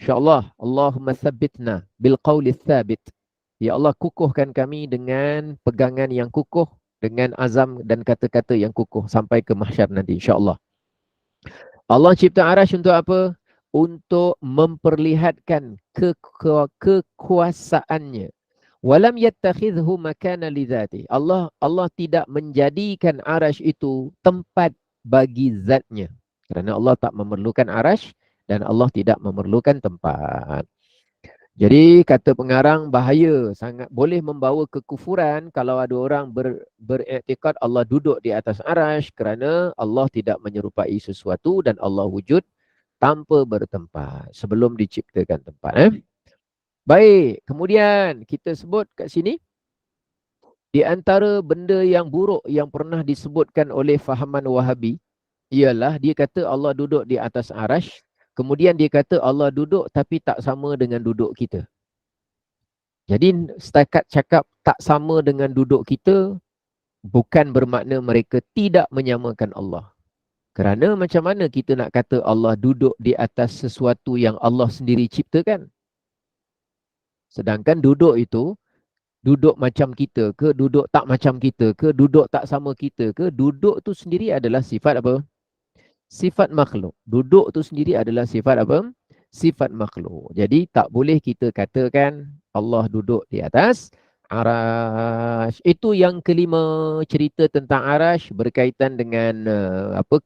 Speaker 2: Insya-Allah, Allahumma tsabbitna bil qawli tsabit. Ya Allah, kukuhkan kami dengan pegangan yang kukuh, dengan azam dan kata-kata yang kukuh sampai ke mahsyar nanti, insya-Allah. Allah cipta arash untuk apa? Untuk memperlihatkan kekuasaannya. Walam yattakhidhu makana lidzati. Allah tidak menjadikan arash itu tempat bagi zatnya. Kerana Allah tak memerlukan arash dan Allah tidak memerlukan tempat. Jadi kata pengarang, bahaya sangat, boleh membawa kekufuran kalau ada orang beriktikad Allah duduk di atas arash, kerana Allah tidak menyerupai sesuatu dan Allah wujud tanpa bertempat sebelum diciptakan tempat. Baik, kemudian kita sebut kat sini, di antara benda yang buruk yang pernah disebutkan oleh fahaman Wahabi, ialah dia kata Allah duduk di atas arash, kemudian dia kata Allah duduk tapi tak sama dengan duduk kita. Jadi setakat cakap tak sama dengan duduk kita, bukan bermakna mereka tidak menyamakan Allah. Kerana macam mana kita nak kata Allah duduk di atas sesuatu yang Allah sendiri ciptakan? Sedangkan duduk itu, duduk macam kita ke, duduk tak macam kita ke, duduk tak sama kita ke, duduk tu sendiri adalah sifat apa? Sifat makhluk. Duduk tu sendiri adalah sifat apa? Sifat makhluk. Jadi tak boleh kita katakan Allah duduk di atas arash. Itu yang kelima, cerita tentang arash berkaitan dengan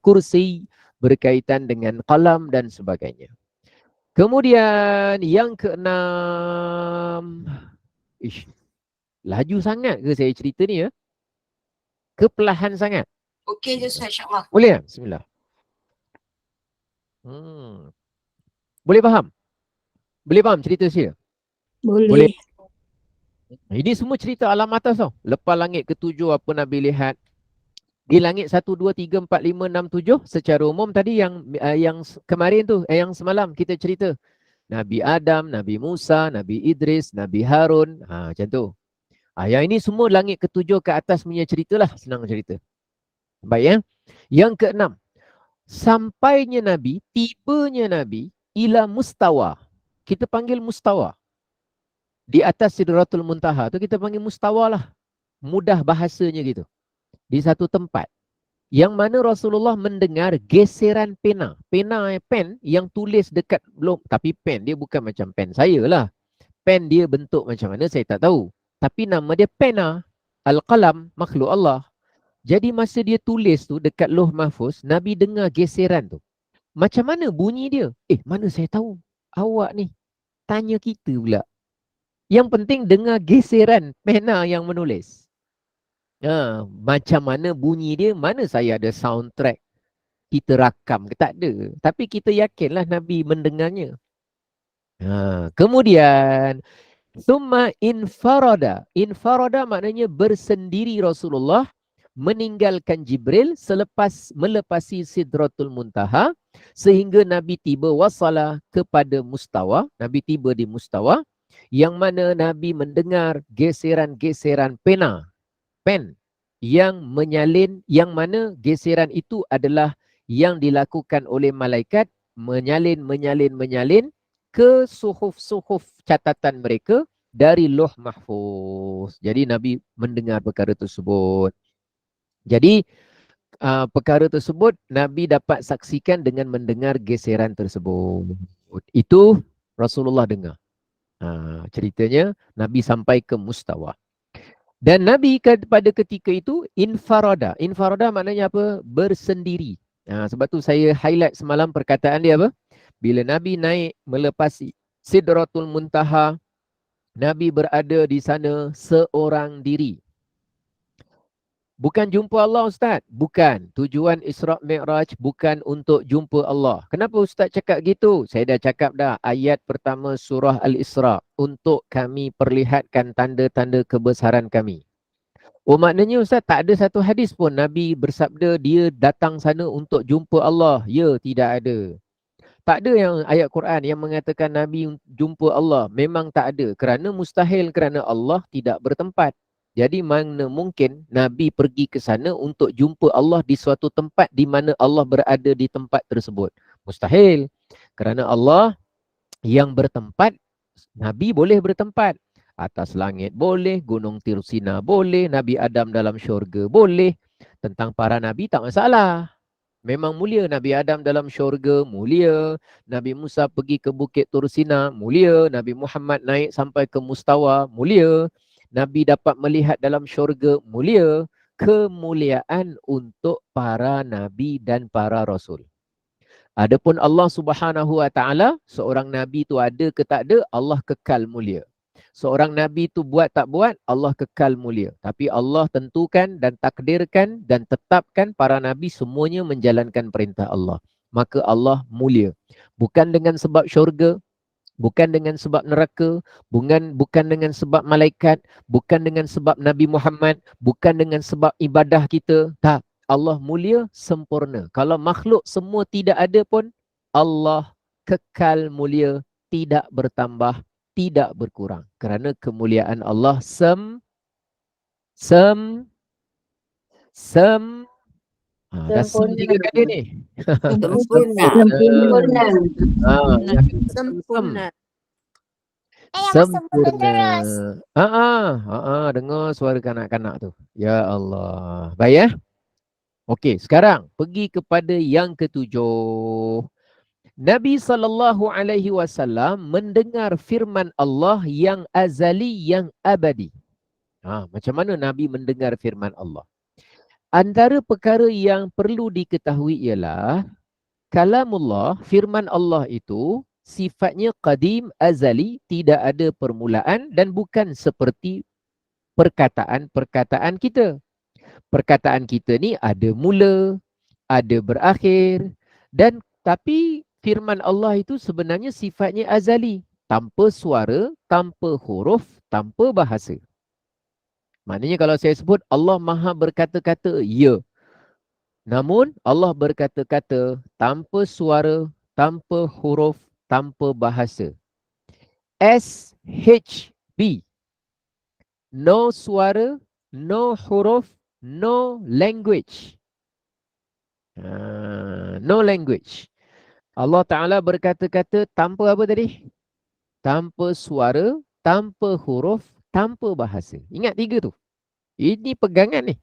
Speaker 2: kursi, berkaitan dengan qalam dan sebagainya. Kemudian yang keenam, laju sangat ke saya cerita ni ya? Ke perlahan sangat?
Speaker 1: Okey je Ustaz, insya-Allah.
Speaker 2: Boleh tak? Bismillah. Boleh faham? Boleh faham cerita saya? Boleh. Ini semua cerita alam atas tau. Lepas langit ketujuh apa Nabi lihat. Di langit 1, 2, 3, 4, 5, 6, 7 secara umum tadi yang kemarin tu, yang semalam kita cerita. Nabi Adam, Nabi Musa, Nabi Idris, Nabi Harun. Macam tu. Yang ini semua langit ketujuh ke atas punya ceritalah. Senang cerita. Baik ya. Yang keenam. Sampainya Nabi, tibanya Nabi ila mustawa. Kita panggil mustawa. Di atas Sidratul Muntaha tu kita panggil mustawa lah. Mudah bahasanya gitu. Di satu tempat. Yang mana Rasulullah mendengar geseran pena. Pen yang tulis dekat belum. Tapi pen dia bukan macam pen saya lah. Pen dia bentuk macam mana saya tak tahu. Tapi nama dia pena. Al-qalam makhluk Allah. Jadi masa dia tulis tu dekat Lauh Mahfuz, Nabi dengar geseran tu. Macam mana bunyi dia? Mana saya tahu. Awak ni tanya kita pula. Yang penting dengar geseran pena yang menulis. Macam mana bunyi dia? Mana saya ada soundtrack kita rakam ke? Tak ada. Tapi kita yakinlah Nabi mendengarnya. Kemudian Thumma infarada. Infarada maknanya bersendiri Rasulullah meninggalkan Jibril selepas melepasi Sidratul Muntaha sehingga Nabi tiba wasala kepada mustawa. Nabi tiba di mustawa yang mana Nabi mendengar geseran-geseran pen yang menyalin, yang mana geseran itu adalah yang dilakukan oleh malaikat menyalin ke suhuf-suhuf catatan mereka dari Lauh Mahfuz. Jadi Nabi mendengar perkara tersebut. Jadi perkara tersebut Nabi dapat saksikan dengan mendengar geseran tersebut. Itu Rasulullah dengar. Ceritanya Nabi sampai ke mustawa. Dan Nabi pada ketika itu infarada. Infarada maknanya apa? Bersendiri. Sebab tu saya highlight semalam perkataan dia apa? Bila Nabi naik melepasi Sidratul Muntaha, Nabi berada di sana seorang diri. Bukan jumpa Allah Ustaz? Bukan. Tujuan Isra' Mi'raj bukan untuk jumpa Allah. Kenapa Ustaz cakap gitu? Saya dah cakap dah ayat pertama surah Al-Isra'. Untuk kami perlihatkan tanda-tanda kebesaran kami. Maknanya Ustaz tak ada satu hadis pun Nabi bersabda dia datang sana untuk jumpa Allah. Ya, tidak ada. Tak ada yang ayat Quran yang mengatakan Nabi jumpa Allah. Memang tak ada. Kerana mustahil, kerana Allah tidak bertempat. Jadi mana mungkin Nabi pergi ke sana untuk jumpa Allah di suatu tempat di mana Allah berada di tempat tersebut. Mustahil. Kerana Allah yang bertempat, Nabi boleh bertempat. Atas langit boleh, Gunung Tirsina boleh, Nabi Adam dalam syurga boleh. Tentang para Nabi tak masalah. Memang mulia. Nabi Adam dalam syurga, mulia. Nabi Musa pergi ke Bukit Tursina, mulia. Nabi Muhammad naik sampai ke mustawa, mulia. Nabi dapat melihat dalam syurga, mulia. Kemuliaan untuk para Nabi dan para Rasul. Adapun Allah Subhanahu Wa Taala, seorang Nabi tu ada ke tak ada, Allah kekal mulia. Seorang Nabi tu buat tak buat, Allah kekal mulia. Tapi Allah tentukan dan takdirkan dan tetapkan para Nabi semuanya menjalankan perintah Allah. Maka Allah mulia. Bukan dengan sebab syurga, bukan dengan sebab neraka, bukan dengan sebab malaikat, bukan dengan sebab Nabi Muhammad, bukan dengan sebab ibadah kita. Tak. Allah mulia sempurna. Kalau makhluk semua tidak ada pun, Allah kekal mulia, tidak bertambah, tidak berkurang. Kerana kemuliaan Allah dah sem tiga kali ni.
Speaker 3: Sempurna.
Speaker 2: Sempurna. Dengar suara kanak-kanak tu. Ya Allah. Baik ya. Okey, sekarang pergi kepada yang ketujuh. Nabi SAW mendengar firman Allah yang azali, yang abadi. Macam mana Nabi mendengar firman Allah? Antara perkara yang perlu diketahui ialah kalamullah, firman Allah itu sifatnya qadim, azali, tidak ada permulaan dan bukan seperti perkataan-perkataan kita. Perkataan kita ni ada mula, ada berakhir, dan tapi firman Allah itu sebenarnya sifatnya azali. Tanpa suara, tanpa huruf, tanpa bahasa. Maknanya kalau saya sebut Allah maha berkata-kata, ya. Namun Allah berkata-kata tanpa suara, tanpa huruf, tanpa bahasa. SHB. No suara, no huruf, no language. No language. Allah Ta'ala berkata-kata tanpa apa tadi? Tanpa suara, tanpa huruf, tanpa bahasa. Ingat tiga tu. Ini pegangan ni.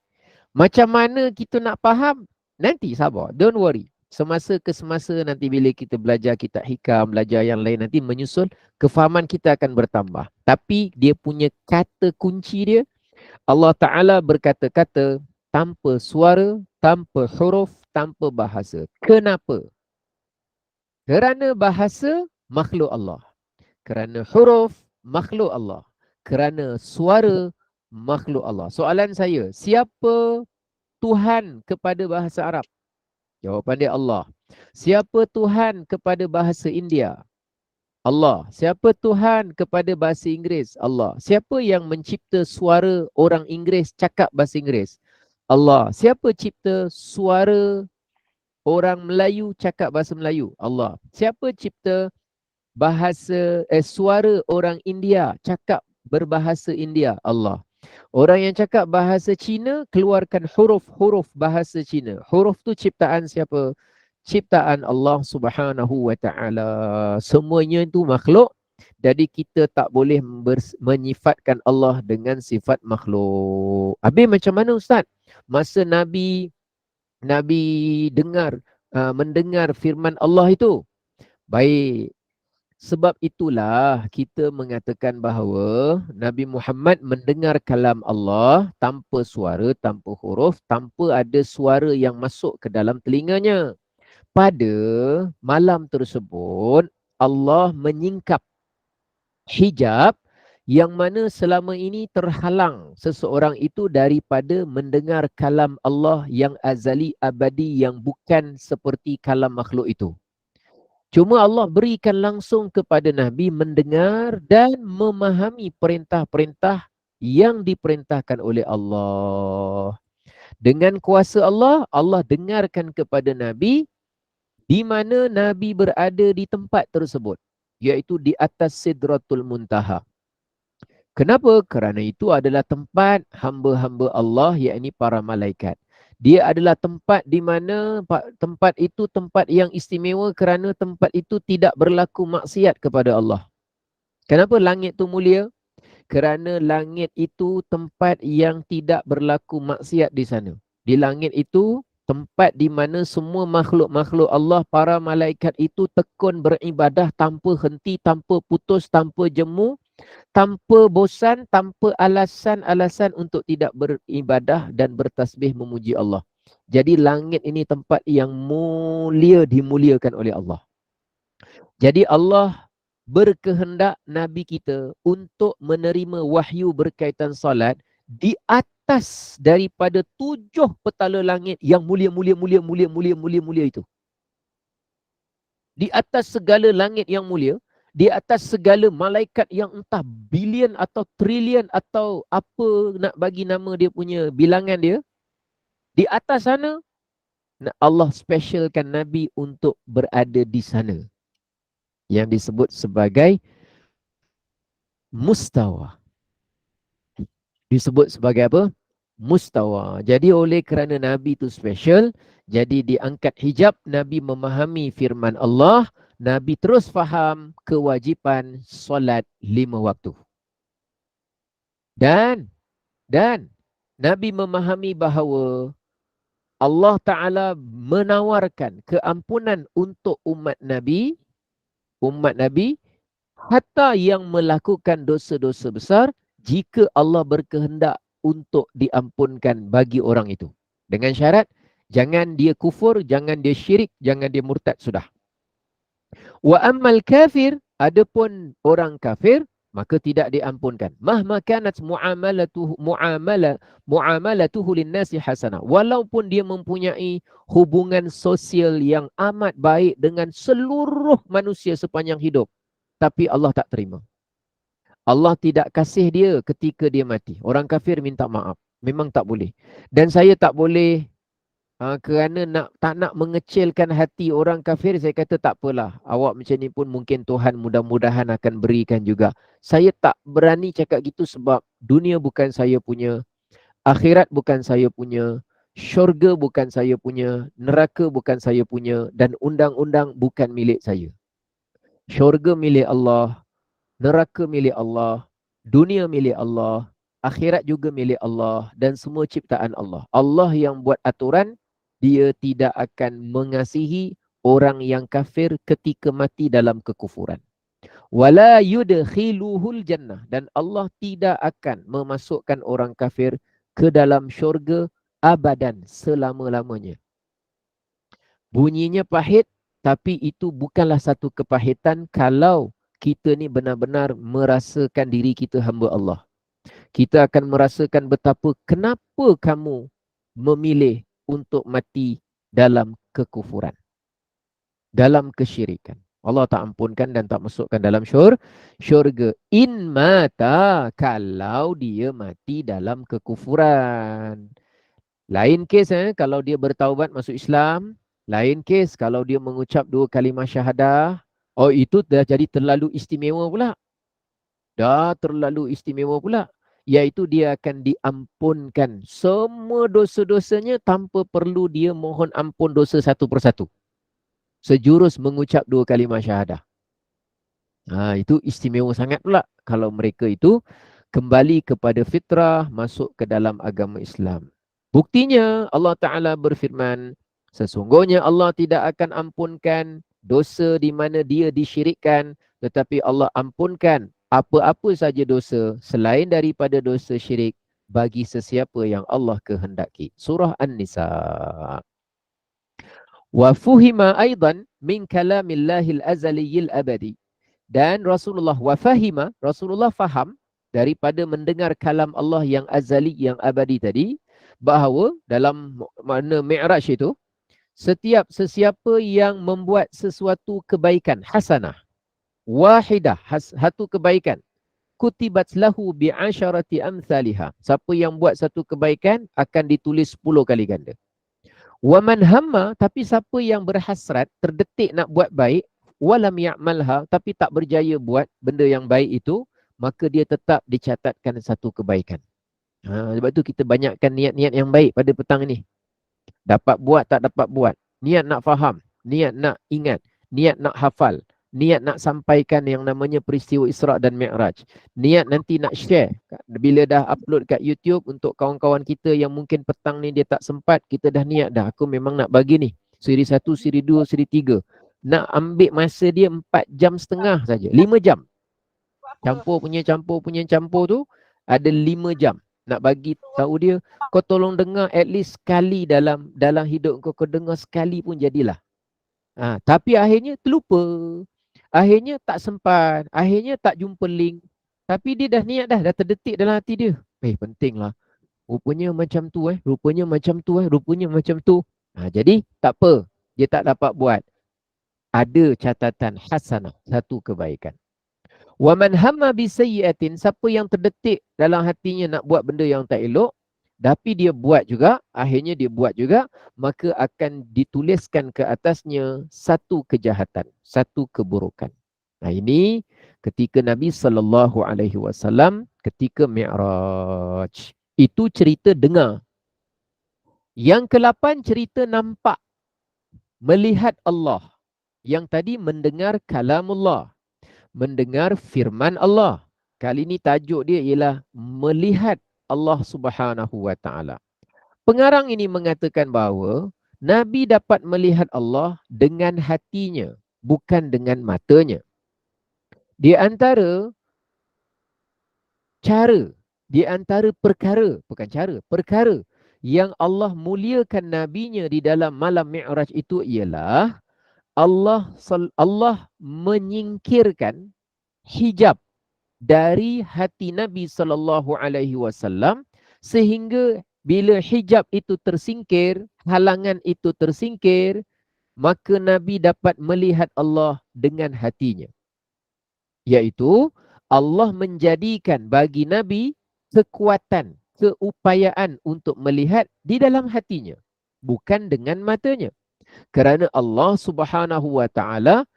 Speaker 2: Macam mana kita nak faham? Nanti sabar. Don't worry. Semasa ke semasa nanti bila kita belajar kitab hikam, belajar yang lain nanti menyusul, kefahaman kita akan bertambah. Tapi dia punya kata kunci dia, Allah Ta'ala berkata-kata tanpa suara, tanpa huruf, tanpa bahasa. Kenapa? Kerana bahasa makhluk Allah. Kerana huruf makhluk Allah. Kerana suara makhluk Allah. Soalan saya, siapa Tuhan kepada bahasa Arab? Jawapan dia Allah. Siapa Tuhan kepada bahasa India? Allah. Siapa Tuhan kepada bahasa Inggeris? Allah. Siapa yang mencipta suara orang Inggeris cakap bahasa Inggeris? Allah. Siapa cipta suara orang Melayu cakap bahasa Melayu? Allah. Siapa cipta suara orang India cakap berbahasa India? Allah. Orang yang cakap bahasa Cina keluarkan huruf-huruf bahasa Cina. Huruf tu ciptaan siapa? Ciptaan Allah Subhanahu wa Ta'ala. Semuanya itu makhluk. Jadi kita tak boleh menyifatkan Allah dengan sifat makhluk. Habis macam mana Ustaz? Masa Nabi mendengar firman Allah itu. Baik. Sebab itulah kita mengatakan bahawa Nabi Muhammad mendengar kalam Allah tanpa suara, tanpa huruf, tanpa ada suara yang masuk ke dalam telinganya. Pada malam tersebut, Allah menyingkap hijab yang mana selama ini terhalang seseorang itu daripada mendengar kalam Allah yang azali abadi yang bukan seperti kalam makhluk itu. Cuma Allah berikan langsung kepada Nabi mendengar dan memahami perintah-perintah yang diperintahkan oleh Allah. Dengan kuasa Allah, Allah dengarkan kepada Nabi di mana Nabi berada di tempat tersebut, iaitu di atas Sidratul Muntaha. Kenapa? Kerana itu adalah tempat hamba-hamba Allah, yakni para malaikat. Dia adalah tempat di mana tempat itu tempat yang istimewa kerana tempat itu tidak berlaku maksiat kepada Allah. Kenapa langit itu mulia? Kerana langit itu tempat yang tidak berlaku maksiat di sana. Di langit itu tempat di mana semua makhluk-makhluk Allah, para malaikat itu tekun beribadah tanpa henti, tanpa putus, tanpa jemu, tanpa bosan, tanpa alasan-alasan untuk tidak beribadah dan bertasbih memuji Allah. Jadi langit ini tempat yang mulia, dimuliakan oleh Allah. Jadi Allah berkehendak Nabi kita untuk menerima wahyu berkaitan salat di atas daripada 7 petala langit yang mulia itu. Di atas segala langit yang mulia, di atas segala malaikat yang entah bilion atau trilion atau apa nak bagi nama dia punya bilangan dia, di atas sana Allah specialkan Nabi untuk berada di sana, yang disebut sebagai mustawa. Disebut sebagai apa? Mustawa. Jadi oleh kerana Nabi itu special, jadi diangkat hijab, Nabi memahami firman Allah, Nabi terus faham kewajipan solat 5 waktu. Dan Nabi memahami bahawa Allah Ta'ala menawarkan keampunan untuk umat Nabi hatta yang melakukan dosa-dosa besar jika Allah berkehendak untuk diampunkan bagi orang itu. Dengan syarat, jangan dia kufur, jangan dia syirik, jangan dia murtad sudah. Wa ammal kafir, adapun orang kafir, maka tidak diampunkan. Mahma kanat muamalatuhu linnasi hasanah. Walaupun dia mempunyai hubungan sosial yang amat baik dengan seluruh manusia sepanjang hidup, tapi Allah tak terima. Allah tidak kasih dia ketika dia mati. Orang kafir minta maaf. Memang tak boleh. Dan saya tak boleh kerana tak nak mengecilkan hati orang kafir, saya kata tak apalah. Awak macam ni pun mungkin Tuhan mudah-mudahan akan berikan juga. Saya tak berani cakap gitu sebab dunia bukan saya punya, akhirat bukan saya punya, syurga bukan saya punya, neraka bukan saya punya, dan undang-undang bukan milik saya. Syurga milik Allah, neraka milik Allah, dunia milik Allah, akhirat juga milik Allah, dan semua ciptaan Allah. Allah yang buat aturan, dia tidak akan mengasihi orang yang kafir ketika mati dalam kekufuran. Wala yudkhiluhul jannah, dan Allah tidak akan memasukkan orang kafir ke dalam syurga abadan, selama-lamanya. Bunyinya pahit, tapi itu bukanlah satu kepahitan kalau kita ni benar-benar merasakan diri kita hamba Allah. Kita akan merasakan betapa kenapa kamu memilih untuk mati dalam kekufuran, dalam kesyirikan. Allah tak ampunkan dan tak masukkan dalam syurga. In mata, kalau dia mati dalam kekufuran. Lain kes kalau dia bertaubat masuk Islam. Lain kes kalau dia mengucap 2 kalimah syahadah. Oh, itu dah jadi terlalu istimewa pula. Dah terlalu istimewa pula. Iaitu dia akan diampunkan semua dosa-dosanya tanpa perlu dia mohon ampun dosa satu persatu. Sejurus mengucap 2 kalimah syahadah. Itu istimewa sangat pula kalau mereka itu kembali kepada fitrah, masuk ke dalam agama Islam. Buktinya Allah Ta'ala berfirman, sesungguhnya Allah tidak akan ampunkan dosa di mana dia disyirikkan, tetapi Allah ampunkan apa-apa saja dosa selain daripada dosa syirik bagi sesiapa yang Allah kehendaki. Surah An-Nisa. Wa fuhima aidan min kalamillahil azaliyil abadi. Dan Rasulullah wafahima, Rasulullah faham daripada mendengar kalam Allah yang azali, yang abadi tadi, bahawa dalam makna Mi'raj itu, sesiapa yang membuat sesuatu kebaikan, hasanah, wahidah, satu kebaikan, kutibat lahu bi'asyarati amthaliha. Siapa yang buat satu kebaikan akan ditulis 10 kali ganda. Wa man hamma, tapi siapa yang berhasrat, terdetik nak buat baik, walam ya'malha, tapi tak berjaya buat benda yang baik itu, maka dia tetap dicatatkan satu kebaikan. Sebab tu kita banyakkan niat-niat yang baik pada petang ini. Dapat buat, tak dapat buat. Niat nak faham, niat nak ingat, niat nak hafal, niat nak sampaikan yang namanya peristiwa Isra' dan Mi'raj. Niat nanti nak share. Bila dah upload kat YouTube untuk kawan-kawan kita yang mungkin petang ni dia tak sempat, kita dah niat dah, aku memang nak bagi ni. Siri 1, siri 2, siri 3. Nak ambil masa dia 4 jam setengah saja. 5 jam. Campur tu ada 5 jam. Nak bagi tahu dia, kau tolong dengar at least sekali dalam hidup kau dengar sekali pun jadilah. Tapi akhirnya terlupa. Akhirnya tak sempat. Akhirnya tak jumpa link. Tapi dia dah niat dah terdetik dalam hati dia. Pentinglah. Rupanya macam tu Rupanya macam tu Rupanya macam tu. Jadi tak apa. Dia tak dapat buat. Ada catatan hasanah, satu kebaikan. Wa man hamma bi sayyi'atin, siapa yang terdetik dalam hatinya nak buat benda yang tak elok, tapi dia buat juga, akhirnya dia buat juga, maka akan dituliskan ke atasnya satu kejahatan, satu keburukan. Ini ketika Nabi SAW ketika Mi'raj. Itu cerita dengar. Yang ke-8 cerita nampak, melihat Allah. Yang tadi mendengar kalamullah, mendengar firman Allah. Kali ini tajuk dia ialah melihat Allah Subhanahu wa Ta'ala. Pengarang ini mengatakan bahawa Nabi dapat melihat Allah dengan hatinya, bukan dengan matanya. Di antara perkara yang Allah muliakan nabinya di dalam malam Mi'raj itu ialah Allah menyingkirkan hijab dari hati Nabi SAW, sehingga bila hijab itu tersingkir, halangan itu tersingkir, maka Nabi dapat melihat Allah dengan hatinya. Iaitu Allah menjadikan bagi Nabi kekuatan, keupayaan untuk melihat di dalam hatinya, bukan dengan matanya. Kerana Allah Subhanahu wa Ta'ala,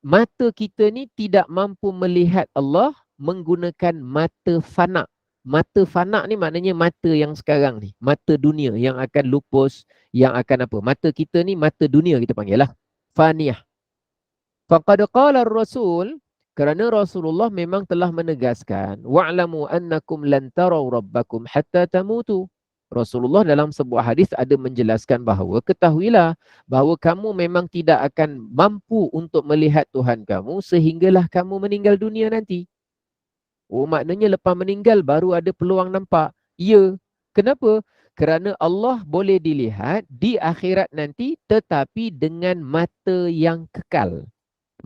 Speaker 2: mata kita ni tidak mampu melihat Allah menggunakan mata fana. Mata fana ni maknanya mata yang sekarang ni, mata dunia yang akan lupus, yang akan apa? Mata kita ni mata dunia kita panggil lah, faniyah. Faqad qala ar-rasul, kerana Rasulullah memang telah menegaskan, wa'lamu annakum lan taraw rabbakum hatta tamutu. Rasulullah dalam sebuah hadis ada menjelaskan bahawa ketahuilah bahawa kamu memang tidak akan mampu untuk melihat Tuhan kamu sehinggalah kamu meninggal dunia nanti. Oh, maknanya lepas meninggal baru ada peluang nampak. Ya. Kenapa? Kerana Allah boleh dilihat di akhirat nanti tetapi dengan mata yang kekal.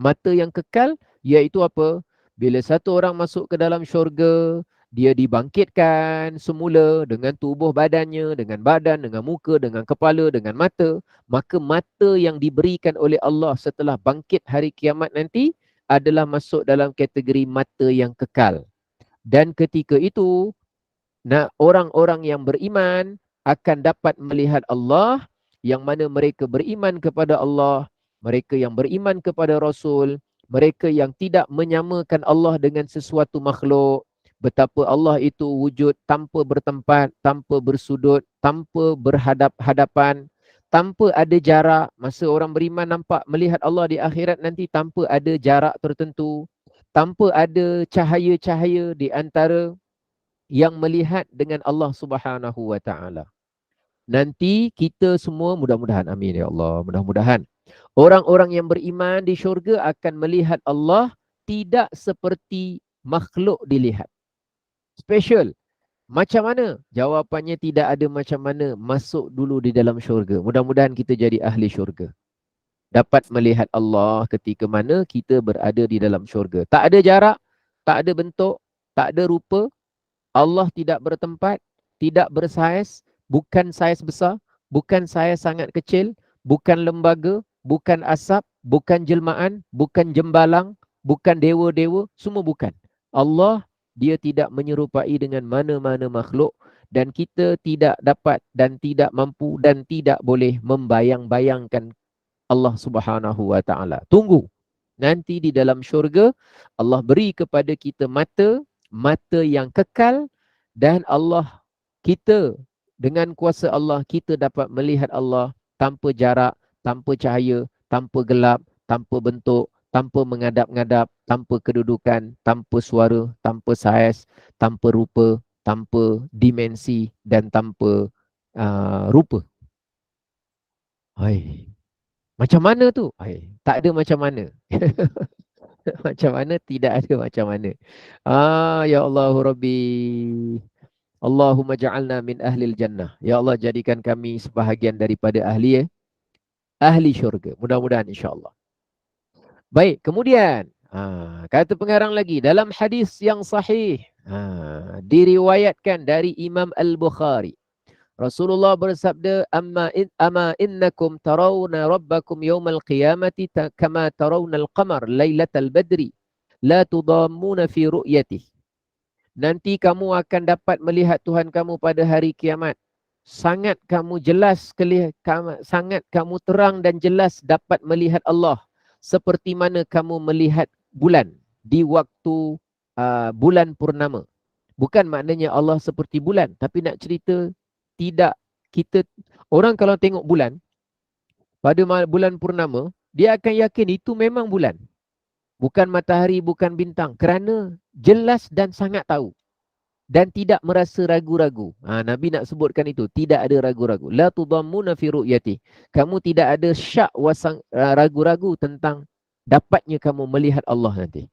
Speaker 2: Mata yang kekal iaitu apa? Bila satu orang masuk ke dalam syurga, dia dibangkitkan semula dengan tubuh badannya, dengan badan, dengan muka, dengan kepala, dengan mata. Maka mata yang diberikan oleh Allah setelah bangkit hari kiamat nanti adalah masuk dalam kategori mata yang kekal. Dan ketika itu, orang-orang yang beriman akan dapat melihat Allah, yang mana mereka beriman kepada Allah, mereka yang beriman kepada Rasul, mereka yang tidak menyamakan Allah dengan sesuatu makhluk, betapa Allah itu wujud tanpa bertempat, tanpa bersudut, tanpa berhadap-hadapan, tanpa ada jarak. Masa orang beriman nampak melihat Allah di akhirat nanti tanpa ada jarak tertentu, tanpa ada cahaya-cahaya di antara yang melihat dengan Allah Subhanahu wa taala. Nanti kita semua mudah-mudahan, amin ya Allah, mudah-mudahan orang-orang yang beriman di syurga akan melihat Allah tidak seperti makhluk dilihat. Special. Macam mana? Jawapannya tidak ada macam mana. Masuk dulu di dalam syurga. Mudah-mudahan kita jadi ahli syurga. Dapat melihat Allah ketika mana kita berada di dalam syurga. Tak ada jarak, tak ada bentuk, tak ada rupa. Allah tidak bertempat, tidak bersaiz, bukan saiz besar, bukan saiz sangat kecil, bukan lembaga, bukan asap, bukan jelmaan, bukan jembalang, bukan dewa-dewa, semua bukan. Allah, dia tidak menyerupai dengan mana-mana makhluk dan kita tidak dapat dan tidak mampu dan tidak boleh membayang-bayangkan Allah Subhanahu wa taala. Tunggu. Nanti di dalam syurga Allah beri kepada kita mata yang kekal dan Allah kita dengan kuasa Allah kita dapat melihat Allah tanpa jarak, tanpa cahaya, tanpa gelap, tanpa bentuk, tanpa mengadap-ngadap, tanpa kedudukan, tanpa suara, tanpa saiz, tanpa rupa, tanpa dimensi dan tanpa rupa. Hai. Macam mana tu? Hai, tak ada macam mana. Macam mana? Tidak ada macam mana. Ya Allah Rabbi. Allahumma ja'alna min ahlil jannah. Ya Allah, jadikan kami sebahagian daripada ahli syurga. Mudah-mudahan insyaAllah. Baik, kemudian kata pengarang lagi dalam hadis yang sahih diriwayatkan dari Imam Al-Bukhari. Rasulullah bersabda, amma innakum tarawna rabbakum yawmal qiyamati kama tarawna al-qamar laylatal badri la tudammuna fi ru'yatih. Nanti kamu akan dapat melihat Tuhan kamu pada hari kiamat. Sangat kamu jelas, sangat kamu terang dan jelas dapat melihat Allah seperti mana kamu melihat bulan di waktu bulan purnama. Bukan maknanya Allah seperti bulan, tapi nak cerita tidak, kita orang kalau tengok bulan pada bulan purnama, dia akan yakin itu memang bulan. Bukan matahari, bukan bintang. Kerana jelas dan sangat tahu. Dan tidak merasa ragu-ragu. Nabi nak sebutkan itu. Tidak ada ragu-ragu. La tudammuna fi ru'yati. Kamu tidak ada syak ragu-ragu tentang dapatnya kamu melihat Allah nanti.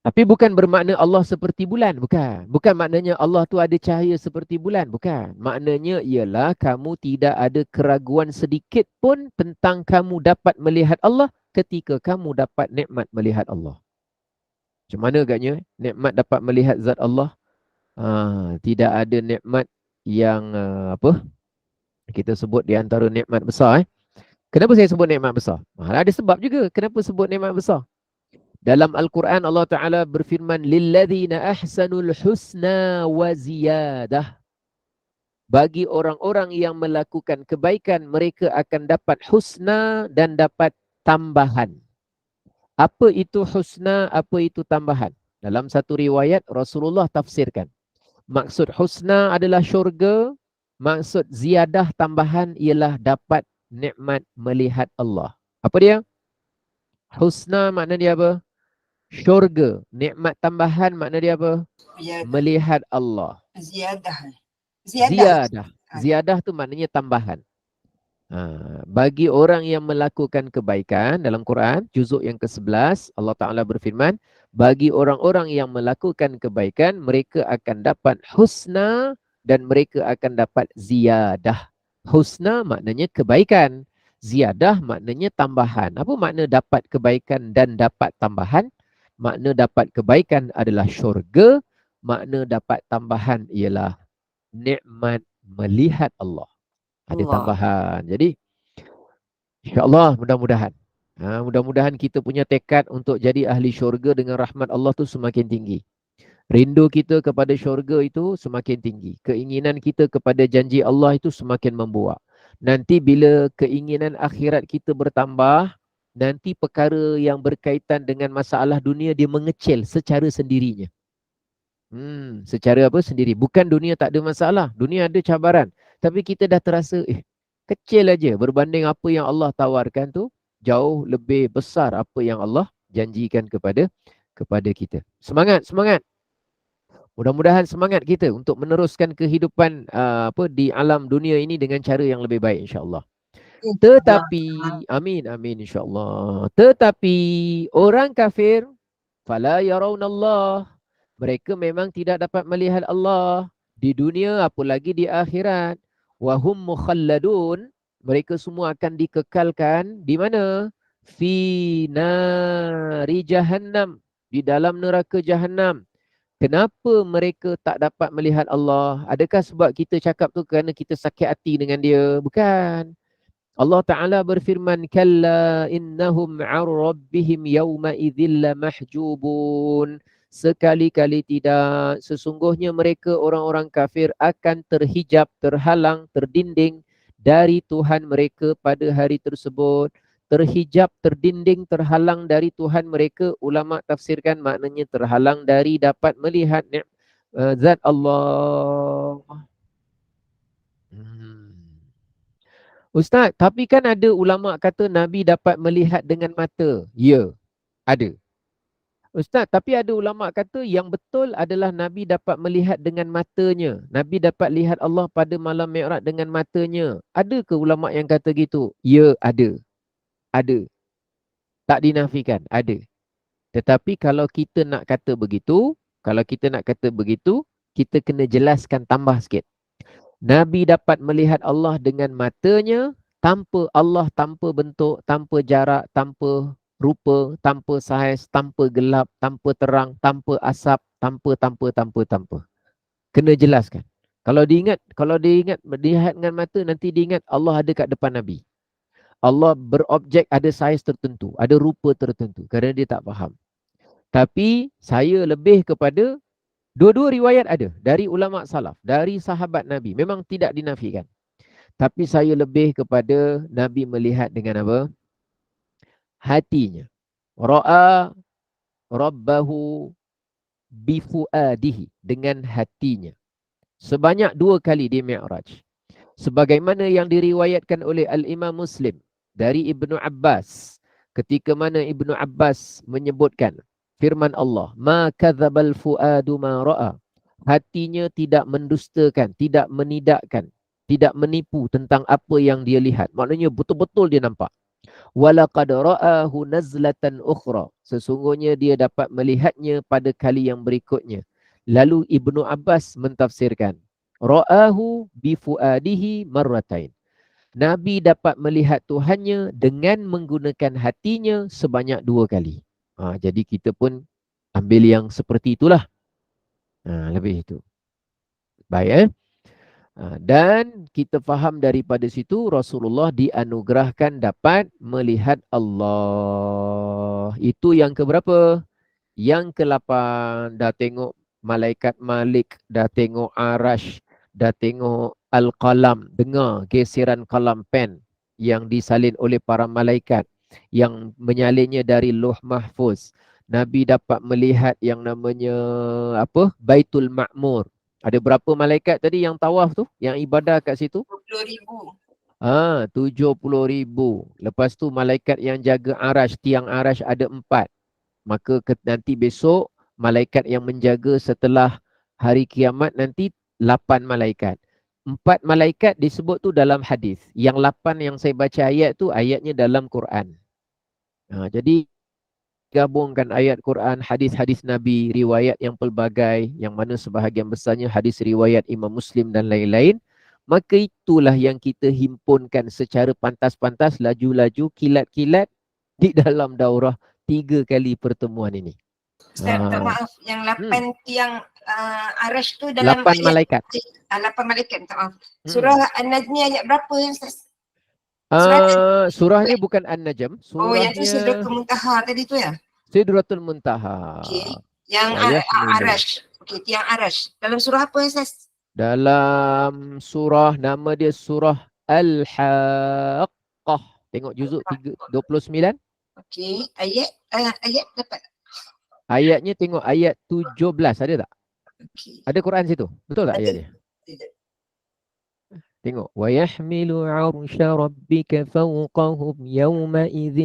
Speaker 2: Tapi bukan bermakna Allah seperti bulan. Bukan. Bukan maknanya Allah tu ada cahaya seperti bulan. Bukan. Maknanya ialah kamu tidak ada keraguan sedikit pun tentang kamu dapat melihat Allah ketika kamu dapat nikmat melihat Allah. Macam mana agaknya nikmat dapat melihat zat Allah? Tidak ada nikmat yang kita sebut di antara nikmat besar. Kenapa saya sebut nikmat besar? Ada sebab juga kenapa sebut nikmat besar. Dalam Al-Quran Allah Ta'ala berfirman lilladzina ahsanul husna wa ziyadah. Bagi orang-orang yang melakukan kebaikan, mereka akan dapat husna dan dapat tambahan. Apa itu husna, apa itu tambahan? Dalam satu riwayat Rasulullah tafsirkan. Maksud husna adalah syurga, maksud ziyadah tambahan ialah dapat nikmat melihat Allah. Apa dia? Husna makna dia apa? Syurga. Nikmat tambahan makna dia apa?
Speaker 4: Ziyadah.
Speaker 2: Melihat Allah.
Speaker 4: Ziyadah.
Speaker 2: Ziyadah. Ziyadah tu maknanya tambahan. Bagi orang yang melakukan kebaikan dalam Quran, juzuk yang ke-11, Allah Ta'ala berfirman, bagi orang-orang yang melakukan kebaikan, mereka akan dapat husna dan mereka akan dapat ziyadah. Husna maknanya kebaikan. Ziyadah maknanya tambahan. Apa makna dapat kebaikan dan dapat tambahan? Makna dapat kebaikan adalah syurga. Makna dapat tambahan ialah nikmat melihat Allah. Ada tambahan. Jadi insya-Allah mudah-mudahan. Mudah-mudahan kita punya tekad untuk jadi ahli syurga dengan rahmat Allah tu semakin tinggi. Rindu kita kepada syurga itu semakin tinggi. Keinginan kita kepada janji Allah itu semakin membuak. Nanti bila keinginan akhirat kita bertambah, nanti perkara yang berkaitan dengan masalah dunia dia mengecil secara sendirinya. Secara apa? Sendiri. Bukan dunia tak ada masalah. Dunia ada cabaran. Tapi kita dah terasa, kecil aja berbanding apa yang Allah tawarkan tu, jauh lebih besar apa yang Allah janjikan kepada kita. Semangat, semangat. Mudah-mudahan semangat kita untuk meneruskan kehidupan di alam dunia ini dengan cara yang lebih baik insya-Allah. Tetapi, amin, amin insya-Allah. Tetapi orang kafir, fala yarawnallah, mereka memang tidak dapat melihat Allah di dunia apalagi di akhirat. Wahum mukhalladun, mereka semua akan dikekalkan di mana? Fi nari jahannam, di dalam neraka jahannam. Kenapa mereka tak dapat melihat Allah? Adakah sebab kita cakap tu kerana kita sakit hati dengan dia? Bukan. Allah Ta'ala berfirman, kalla innahum 'an rabbihim yawma idzil lamahjubun. Sekali-kali tidak, sesungguhnya mereka orang-orang kafir akan terhijab, terhalang, terdinding dari Tuhan mereka pada hari tersebut. Terhijab, terdinding, terhalang dari Tuhan mereka. Ulama tafsirkan maknanya terhalang dari dapat melihat zat Allah. Ustaz, tapi kan ada ulama kata Nabi dapat melihat dengan mata. Ya, ada. Ustaz, tapi ada ulama kata yang betul adalah Nabi dapat melihat dengan matanya. Nabi dapat lihat Allah pada malam Mi'raj dengan matanya. Ada ke ulama yang kata gitu? Ya, ada. Ada. Tak dinafikan, ada. Tetapi kalau kita nak kata begitu, kita kena jelaskan tambah sikit. Nabi dapat melihat Allah dengan matanya, tanpa Allah, tanpa bentuk, tanpa jarak, tanpa rupa, tanpa saiz, tanpa gelap, tanpa terang, tanpa asap, tanpa. Kena jelaskan. Kalau diingat melihat dengan mata, nanti diingat Allah ada kat depan Nabi. Allah berobjek, ada saiz tertentu, ada rupa tertentu, kerana dia tak faham. Tapi saya lebih kepada dua-dua riwayat ada dari ulama salaf, dari sahabat Nabi, memang tidak dinafikan. Tapi saya lebih kepada Nabi melihat dengan apa? Hatinya. Ra'a rabbahu bifuadihi, dengan hatinya. Sebanyak 2 kali di Mi'raj. Sebagaimana yang diriwayatkan oleh Al-Imam Muslim dari Ibnu Abbas, ketika mana Ibnu Abbas menyebutkan firman Allah, ma kadzabal fuadu ma ra'a. Hatinya tidak mendustakan, tidak menidakkan, tidak menipu tentang apa yang dia lihat. Maknanya betul-betul dia nampak. Walaqad ra'ahu nazlatan ukhra. Sesungguhnya dia dapat melihatnya pada kali yang berikutnya. Lalu Ibnu Abbas mentafsirkan, ra'ahu bifuadihi marratain. Nabi dapat melihat Tuhannya dengan menggunakan hatinya sebanyak 2 kali. Jadi kita pun ambil yang seperti itulah. Lebih itu. Baik. Dan kita faham daripada situ Rasulullah dianugerahkan dapat melihat Allah. Itu yang keberapa? Yang ke-8. Dah tengok malaikat Malik, dah tengok Arash, dah tengok Al-Qalam, dengar geseran kalam pen yang disalin oleh para malaikat, yang menyalinnya dari Lauh Mahfuz. Nabi dapat melihat yang namanya Baitul Ma'mur. Ada berapa malaikat tadi yang tawaf tu, yang ibadah kat situ?
Speaker 4: 70,000.
Speaker 2: 70,000. Lepas tu malaikat yang jaga Arash, tiang Arash ada 4. Maka nanti besok malaikat yang menjaga setelah hari kiamat nanti 8 malaikat. 4 malaikat disebut tu dalam hadis. Yang 8 yang saya baca ayat tu ayatnya dalam Quran. Jadi gabungkan ayat Quran, hadis-hadis Nabi, riwayat yang pelbagai, yang mana sebahagian besarnya hadis riwayat Imam Muslim dan lain-lain, maka itulah yang kita himpunkan secara pantas-pantas, laju-laju, kilat-kilat di dalam daurah 3 kali pertemuan ini.
Speaker 5: Ustaz, minta maaf, yang 8 tiang Arash tu dalam
Speaker 2: 8 malaikat.
Speaker 5: 8 malaikat, minta maaf. Surah An-Najmi ayat berapa ya Ustaz?
Speaker 2: Surahnya bukan An-Najm.
Speaker 5: Oh, yang tu
Speaker 2: Surahnya
Speaker 5: Sidratul Muntaha tadi tu ya?
Speaker 2: Sidratul Muntaha.
Speaker 5: Okey. Yang
Speaker 2: Wayahmilu.
Speaker 5: Arash. Okey, tiang Arash. Dalam surah apa Ustaz?
Speaker 2: Dalam surah, nama dia surah Al-Haqqah. Tengok juzuk 29.
Speaker 5: Okey, ayat dapat.
Speaker 2: Ayatnya tengok ayat 17, ada tak?
Speaker 5: Okey.
Speaker 2: Ada Quran situ? Betul tak
Speaker 5: Ada.
Speaker 2: ayatnya?
Speaker 5: Tidak.
Speaker 2: Tengok. وَيَحْمِلُ عَرْشَ رَبِّكَ فَوْقَهُمْ يَوْمَئِذٍ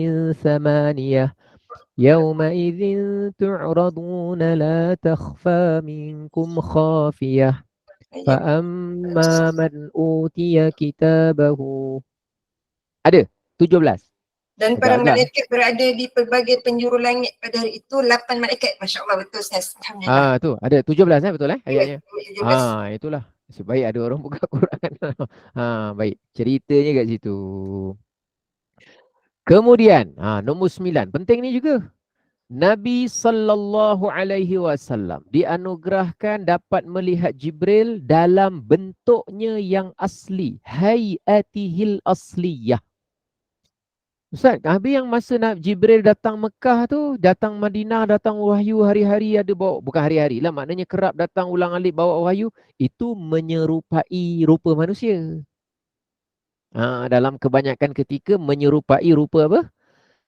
Speaker 2: ثَمَانِيَةٌ يَوْمَئِذٍ تُعْرَضُونَ لَا تَخْفَى مِنكُمْ خَافِيَةٌ فَأَمَّا مَنْ أُوتِيَ كِتَابَهُ. Ada 17.
Speaker 5: Dan para
Speaker 2: Agak-agak.
Speaker 5: malaikat berada di pelbagai penjuru langit pada hari itu 8 malaikat. Masya Allah, betul Ustaz. Alhamdulillah.
Speaker 2: Tu ada 17 betul ayatnya.
Speaker 5: 17.
Speaker 2: Itulah. Sebaik ada orang buka Quran. Baik. Ceritanya kat situ. Kemudian, nombor 9. Penting ni juga. Nabi sallallahu alaihi wasallam dianugerahkan dapat melihat Jibril dalam bentuknya yang asli. Hayatihil asliyah. Ustaz, habis yang masa Jibril datang Mekah tu, datang Madinah, datang wahyu hari-hari ada bawa, bukan hari-hari lah, maknanya kerap datang ulang-alik bawa wahyu, itu menyerupai rupa manusia. Dalam kebanyakan ketika menyerupai rupa apa?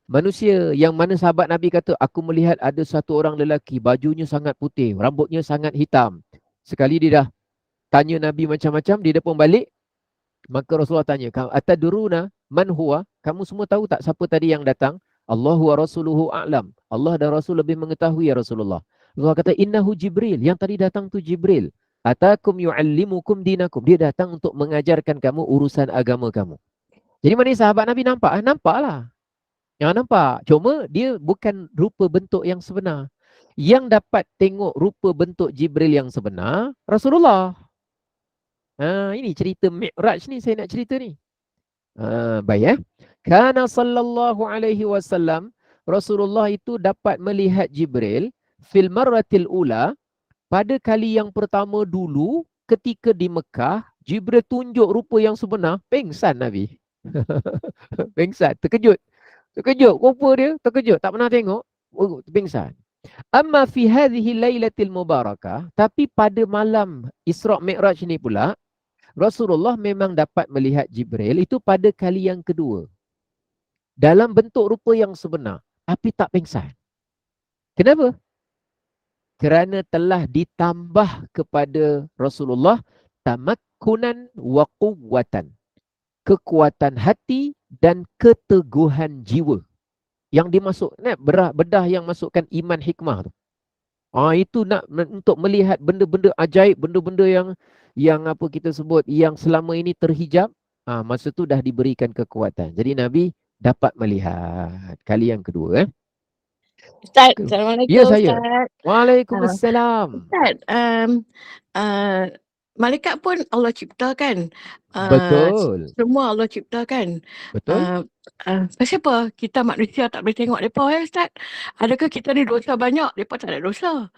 Speaker 2: Manusia. Yang mana sahabat Nabi kata, aku melihat ada satu orang lelaki, bajunya sangat putih, rambutnya sangat hitam. Sekali dia dah tanya Nabi macam-macam, dia pun balik. Maka Rasulullah tanya, atadruna man huwa? Kamu semua tahu tak siapa tadi yang datang? Allahu wa rasuluhu a'lam. Allah dan Rasul lebih mengetahui ya Rasulullah. Rasulullah kata, innahu Jibril. Yang tadi datang tu Jibril. Atakum yu'allimukum dinakum. Dia datang untuk mengajarkan kamu urusan agama kamu. Jadi mana sahabat Nabi nampak? Nampaklah. Nampak. Cuma dia bukan rupa bentuk yang sebenar. Yang dapat tengok rupa bentuk Jibril yang sebenar, Rasulullah. Ini cerita Mi'raj ni saya nak cerita ni. Baik. Kana sallallahu alaihi wasallam, Rasulullah itu dapat melihat Jibril fil marratil ula, pada kali yang pertama dulu ketika di Mekah, Jibril tunjuk rupa yang sebenar, pengsan Nabi. Pengsan, terkejut. Rupa dia terkejut, tak pernah tengok, pengsan. Amma fi hadhihi lailatil mubarakah, tapi pada malam Isra' Mi'raj ni pula, Rasulullah memang dapat melihat Jibril itu pada kali yang kedua. Dalam bentuk rupa yang sebenar. Tapi tak pengsan. Kenapa? Kerana telah ditambah kepada Rasulullah tamakkunan wa quwwatan. Kekuatan hati dan keteguhan jiwa. Yang dimasuk, bedah yang masukkan iman hikmah tu. Itu nak untuk melihat benda-benda ajaib, benda-benda yang apa kita sebut, yang selama ini terhijab, masa tu dah diberikan kekuatan. Jadi Nabi dapat melihat kali yang kedua.
Speaker 1: Ustaz, Assalamualaikum.
Speaker 2: Ya, saya.
Speaker 1: Ustaz.
Speaker 2: Waalaikumsalam.
Speaker 1: Ustaz, malaikat pun Allah ciptakan.
Speaker 2: Betul.
Speaker 1: Semua Allah ciptakan.
Speaker 2: Betul.
Speaker 1: Kenapa kita manusia tak boleh tengok mereka Ustaz? Adakah kita ni dosa banyak, mereka tak ada dosa?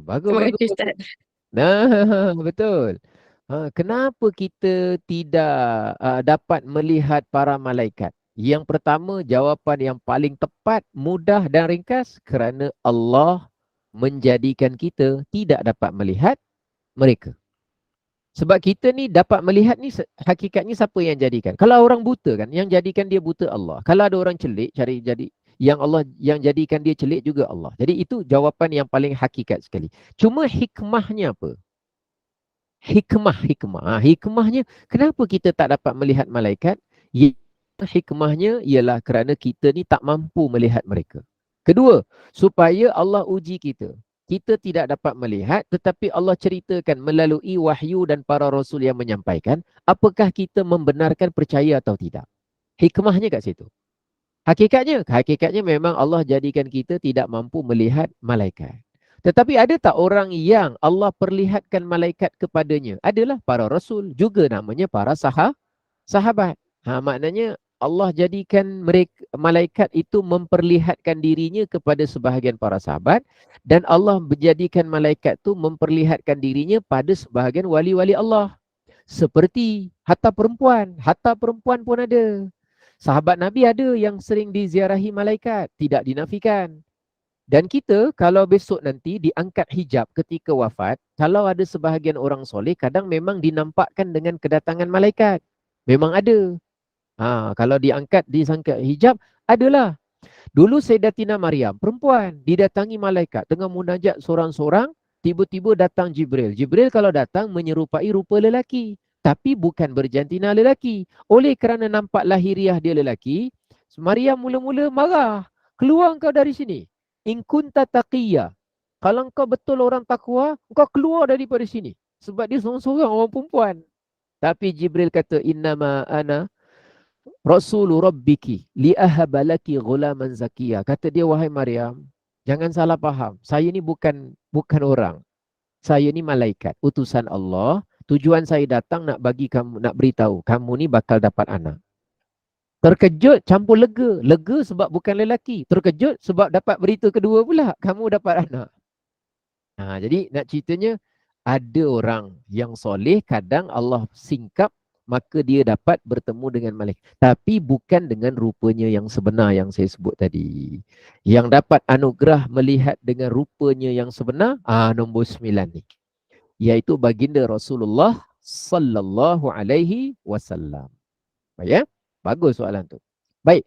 Speaker 2: Bagus.
Speaker 1: Terima kasih Ustaz.
Speaker 2: Betul. Kenapa kita tidak dapat melihat para malaikat? Yang pertama, jawapan yang paling tepat, mudah dan ringkas, kerana Allah menjadikan kita tidak dapat melihat mereka. Sebab kita ni dapat melihat ni hakikatnya siapa yang jadikan? Kalau orang buta kan, yang jadikan dia buta Allah. Kalau ada orang celik, cari jadi yang Allah yang jadikan dia celik juga Allah. Jadi itu jawapan yang paling hakikat sekali. Cuma hikmahnya apa? Hikmahnya kenapa kita tak dapat melihat malaikat? Hikmahnya ialah kerana kita ni tak mampu melihat mereka. Kedua, supaya Allah uji kita. Kita tidak dapat melihat, tetapi Allah ceritakan melalui wahyu dan para rasul yang menyampaikan, apakah kita membenarkan, percaya atau tidak. Hikmahnya kat situ. Hakikatnya memang Allah jadikan kita tidak mampu melihat malaikat. Tetapi ada tak orang yang Allah perlihatkan malaikat kepadanya? Adalah para rasul, juga namanya para sahabat. Maknanya Allah jadikan mereka, malaikat itu memperlihatkan dirinya kepada sebahagian para sahabat, dan Allah menjadikan malaikat itu memperlihatkan dirinya pada sebahagian wali-wali Allah. Seperti hatta perempuan pun ada. Sahabat Nabi ada yang sering diziarahi malaikat, tidak dinafikan. Dan kita kalau besok nanti diangkat hijab ketika wafat, kalau ada sebahagian orang soleh, kadang memang dinampakkan dengan kedatangan malaikat. Memang ada. Kalau diangkat, disangkat hijab, adalah. Dulu Sayyidatina Maryam, perempuan, didatangi malaikat. Tengah munajat seorang-seorang, tiba-tiba datang Jibril. Jibril kalau datang menyerupai rupa lelaki. Tapi bukan berjantina lelaki. Oleh kerana nampak lahiriah dia lelaki, Maryam mula-mula marah. Keluar kau dari sini. In kunta taqiyya. Kalau kau betul orang takwa, kau keluar daripada sini. Sebab dia seorang-seorang orang perempuan. Tapi Jibril kata, innama ana Rasulu Rabbiki li'ahaba laki ghulaman zakiya. Kata dia, wahai Maryam, jangan salah faham. Saya ni bukan orang. Saya ni malaikat, utusan Allah. Tujuan saya datang nak bagi kamu, nak beritahu kamu ni bakal dapat anak. Terkejut campur lega. Lega sebab bukan lelaki. Terkejut sebab dapat berita kedua pula, kamu dapat anak. Jadi nak ceritanya, ada orang yang soleh, kadang Allah singkap, maka dia dapat bertemu dengan malaikat. Tapi bukan dengan rupanya yang sebenar yang saya sebut tadi. Yang dapat anugerah melihat dengan rupanya yang sebenar, nombor 9 ni. Iaitu baginda Rasulullah sallallahu alaihi wasallam. Baik ya? Bagus soalan tu. Baik.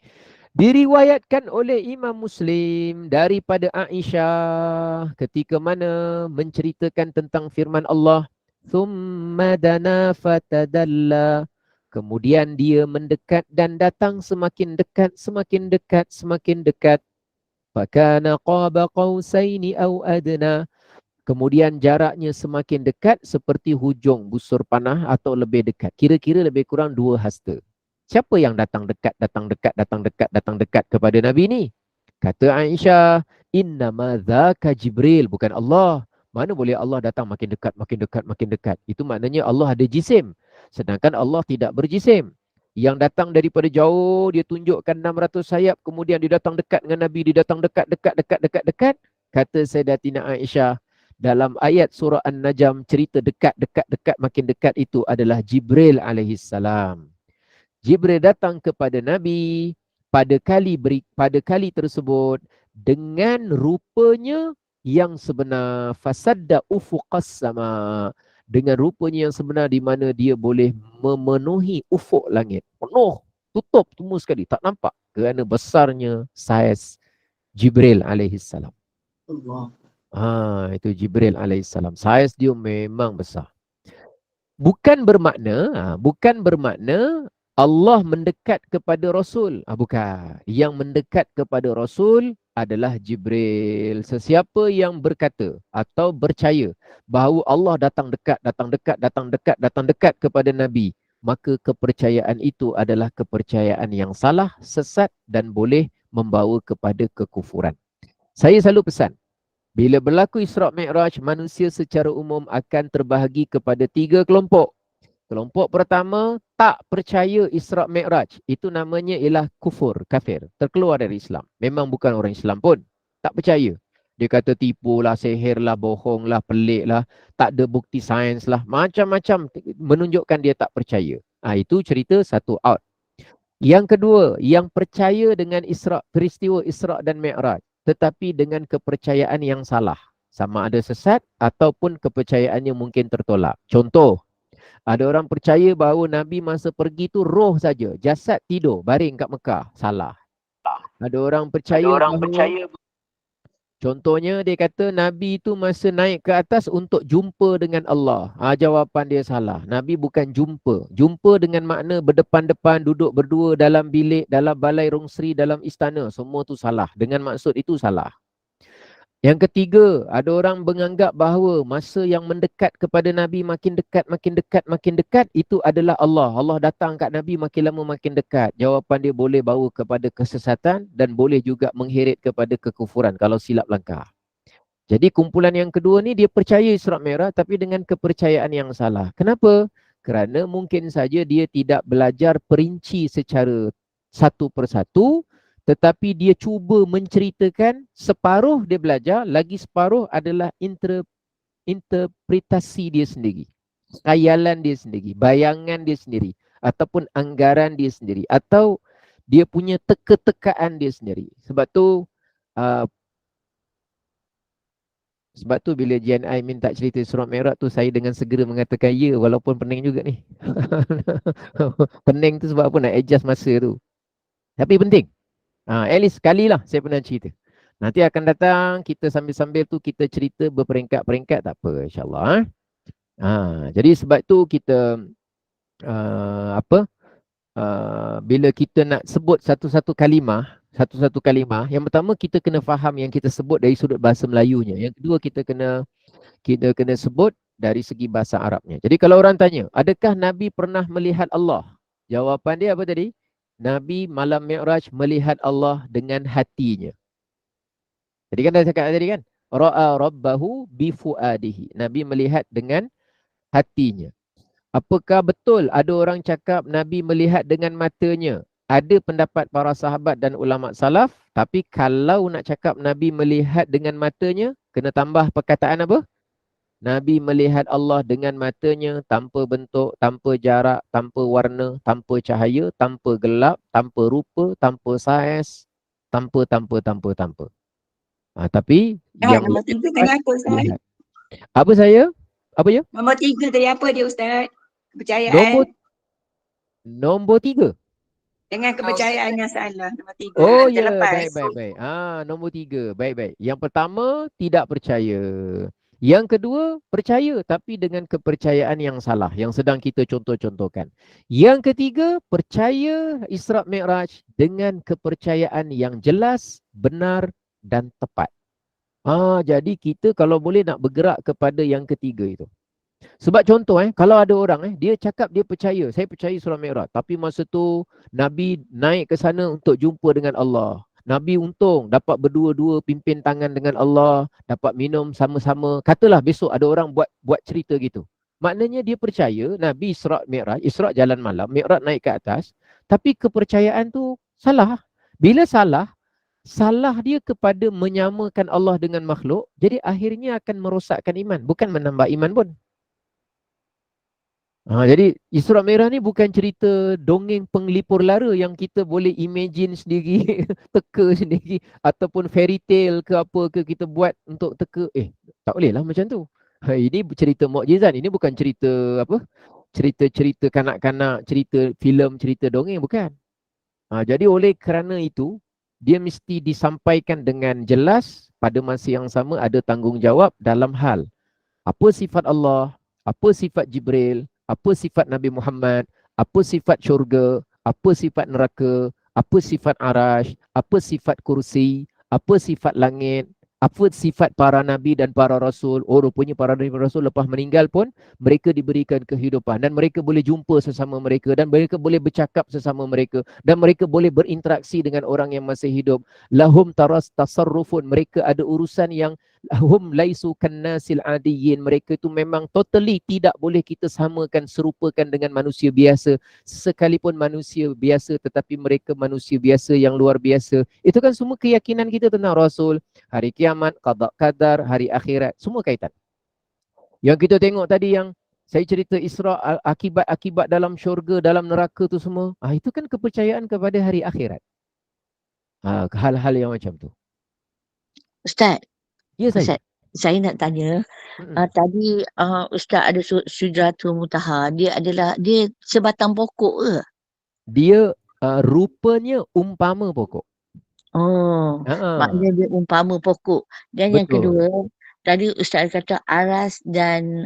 Speaker 2: Diriwayatkan oleh Imam Muslim daripada Aisyah ketika mana menceritakan tentang firman Allah, thumma dana fatadalla. Kemudian dia mendekat dan datang semakin dekat, semakin dekat, semakin dekat. Fakana qaba qausaini aw adna. Kemudian jaraknya semakin dekat seperti hujung busur panah atau lebih dekat. Kira-kira lebih kurang 2 hasta. Siapa yang datang dekat kepada Nabi ni? Kata Aisyah, innama dzaka Jibril, bukan Allah. Mana boleh Allah datang makin dekat, makin dekat, makin dekat. Itu maknanya Allah ada jisim. Sedangkan Allah tidak berjisim. Yang datang daripada jauh, dia tunjukkan 600 sayap, kemudian dia datang dekat dengan Nabi, dia datang dekat. Kata Sayyidatina Aisyah, dalam ayat surah An-Najm, cerita dekat, makin dekat itu adalah Jibril alaihissalam. Jibril datang kepada Nabi pada kali tersebut dengan rupanya yang sebenar, fasadda ufuqas sama, dengan rupanya yang sebenar di mana dia boleh memenuhi ufuk langit. Penuh, tutup semua sekali, tak nampak kerana besarnya saiz Jibril alaihissalam. Itu Jibril alaihissalam. Saiz dia memang besar. Bukan bermakna Allah mendekat kepada Rasul. Bukan. Yang mendekat kepada Rasul adalah Jibril. Sesiapa yang berkata atau percaya bahawa Allah datang dekat kepada Nabi, maka kepercayaan itu adalah kepercayaan yang salah, sesat dan boleh membawa kepada kekufuran. Saya selalu pesan, bila berlaku Isra' Mi'raj, manusia secara umum akan terbahagi kepada 3 kelompok. Kelompok pertama, tak percaya Isra' Mi'raj. Itu namanya ialah kufur, kafir. Terkeluar dari Islam. Memang bukan orang Islam pun. Tak percaya. Dia kata tipu lah, sihir lah, bohong lah, pelik lah. Tak ada bukti sains lah. Macam-macam menunjukkan dia tak percaya. Itu cerita satu out. Yang kedua, yang percaya dengan peristiwa Isra' dan Mi'raj. Tetapi dengan kepercayaan yang salah. Sama ada sesat ataupun kepercayaannya mungkin tertolak. Contoh, ada orang percaya bahawa Nabi masa pergi tu roh saja, jasad tidur, baring kat Mekah. Salah. Ada orang percaya Contohnya dia kata Nabi itu masa naik ke atas untuk jumpa dengan Allah. Jawapan dia salah. Nabi bukan jumpa. Jumpa dengan makna berdepan-depan, duduk berdua dalam bilik, dalam balai rungsri, dalam istana. Semua tu salah. Dengan maksud itu salah. Yang ketiga, ada orang menganggap bahawa masa yang mendekat kepada Nabi makin dekat, itu adalah Allah. Allah datang kat Nabi makin lama makin dekat. Jawapan dia boleh bawa kepada kesesatan dan boleh juga mengheret kepada kekufuran kalau silap langkah. Jadi kumpulan yang kedua ni dia percaya Isra' Mi'raj tapi dengan kepercayaan yang salah. Kenapa? Kerana mungkin saja dia tidak belajar perinci secara satu persatu, tetapi dia cuba menceritakan separuh dia belajar, lagi separuh adalah interpretasi dia sendiri, khayalan dia sendiri, bayangan dia sendiri, ataupun anggaran dia sendiri, atau dia punya teka-tekaan dia sendiri. Sebab tu bila GNI minta cerita Isra' Mi'raj tu, saya dengan segera mengatakan ya, walaupun pening juga ni. Pening tu sebab apa? Nak adjust masa tu. Tapi penting. At least sekali lah saya pernah cerita. Nanti akan datang, kita sambil-sambil tu kita cerita berperingkat-peringkat, tak apa insyaAllah. Jadi sebab tu kita bila kita nak sebut satu-satu kalimah, yang pertama kita kena faham yang kita sebut dari sudut bahasa Melayunya. Yang kedua kita kena sebut dari segi bahasa Arabnya. Jadi kalau orang tanya, adakah Nabi pernah melihat Allah? Jawapan dia apa tadi? Nabi malam Mi'raj melihat Allah dengan hatinya. Jadi kan dah cakap tadi kan? Ra'a rabbahu bifuadihi. Nabi melihat dengan hatinya. Apakah betul ada orang cakap Nabi melihat dengan matanya? Ada pendapat para sahabat dan ulama salaf, tapi kalau nak cakap Nabi melihat dengan matanya, kena tambah perkataan apa? Nabi melihat Allah dengan matanya, tanpa bentuk, tanpa jarak, tanpa warna, tanpa cahaya, tanpa gelap, tanpa rupa, tanpa saiz, tanpa. Tapi yang
Speaker 6: Nombor 3 tadi apa Ustaz?
Speaker 2: lihat. Apa saya? Apa ya?
Speaker 6: Nombor 3 tadi apa dia Ustaz? Kepercayaan.
Speaker 2: Nombor 3.
Speaker 6: Dengan kepercayaan yang salah. Nombor 3.
Speaker 2: Oh
Speaker 6: Kita
Speaker 2: ya,
Speaker 6: lepas.
Speaker 2: baik. Nombor 3. Baik. Yang pertama, tidak percaya. Yang kedua, percaya tapi dengan kepercayaan yang salah, yang sedang kita contoh-contohkan. Yang ketiga, percaya Isra' Mi'raj dengan kepercayaan yang jelas, benar dan tepat. Jadi kita kalau boleh nak bergerak kepada yang ketiga itu. Sebab contoh kalau ada orang dia cakap dia percaya, saya percaya Isra' Mi'raj, tapi masa tu Nabi naik ke sana untuk jumpa dengan Allah. Nabi untung dapat berdua-dua pimpin tangan dengan Allah, dapat minum sama-sama. Katalah besok ada orang buat cerita gitu. Maknanya dia percaya Nabi Isra' Mi'raj, Isra' jalan malam, Mi'raj naik ke atas, tapi kepercayaan tu salah. Bila salah dia kepada menyamakan Allah dengan makhluk, jadi akhirnya akan merosakkan iman, bukan menambah iman pun. Jadi Isra' Mi'raj ni bukan cerita dongeng penglipur lara yang kita boleh imagine sendiri, teka sendiri, ataupun fairy tale ke apa ke kita buat untuk teka. Tak boleh lah macam tu. Ini cerita mukjizat, ini bukan cerita apa? Cerita kanak-kanak, cerita filem, cerita dongeng, bukan. Jadi oleh kerana itu, dia mesti disampaikan dengan jelas, pada masa yang sama ada tanggungjawab dalam hal apa sifat Allah, apa sifat Jibril, apa sifat Nabi Muhammad, apa sifat syurga, apa sifat neraka, apa sifat arash, apa sifat kursi, apa sifat langit, apa sifat para Nabi dan para Rasul. Rupanya para Nabi dan Rasul lepas meninggal pun mereka diberikan kehidupan dan mereka boleh jumpa sesama mereka dan mereka boleh bercakap sesama mereka dan mereka boleh berinteraksi dengan orang yang masih hidup. Lahum taras tasarrufun, mereka ada urusan yang hum laisu kannasil adiyyin, mereka itu memang totally tidak boleh kita samakan, serupakan dengan manusia biasa. Sekalipun manusia biasa, tetapi mereka manusia biasa yang luar biasa. Itu kan semua keyakinan kita tentang Rasul, hari kiamat, qada qadar, hari akhirat, semua kaitan. Yang kita tengok tadi yang saya cerita Isra', akibat-akibat dalam syurga, dalam neraka tu semua, itu kan kepercayaan kepada hari akhirat. Hal-hal yang macam tu.
Speaker 7: Ustaz,
Speaker 2: Ya saya.
Speaker 7: Ustaz, saya nak tanya, tadi Ustaz ada Sidratul Muntaha, dia sebatang pokok ke?
Speaker 2: Dia rupanya umpama pokok.
Speaker 7: Oh, maknanya dia umpama pokok. Dan yang
Speaker 2: Betul.
Speaker 7: kedua, tadi Ustaz kata aras dan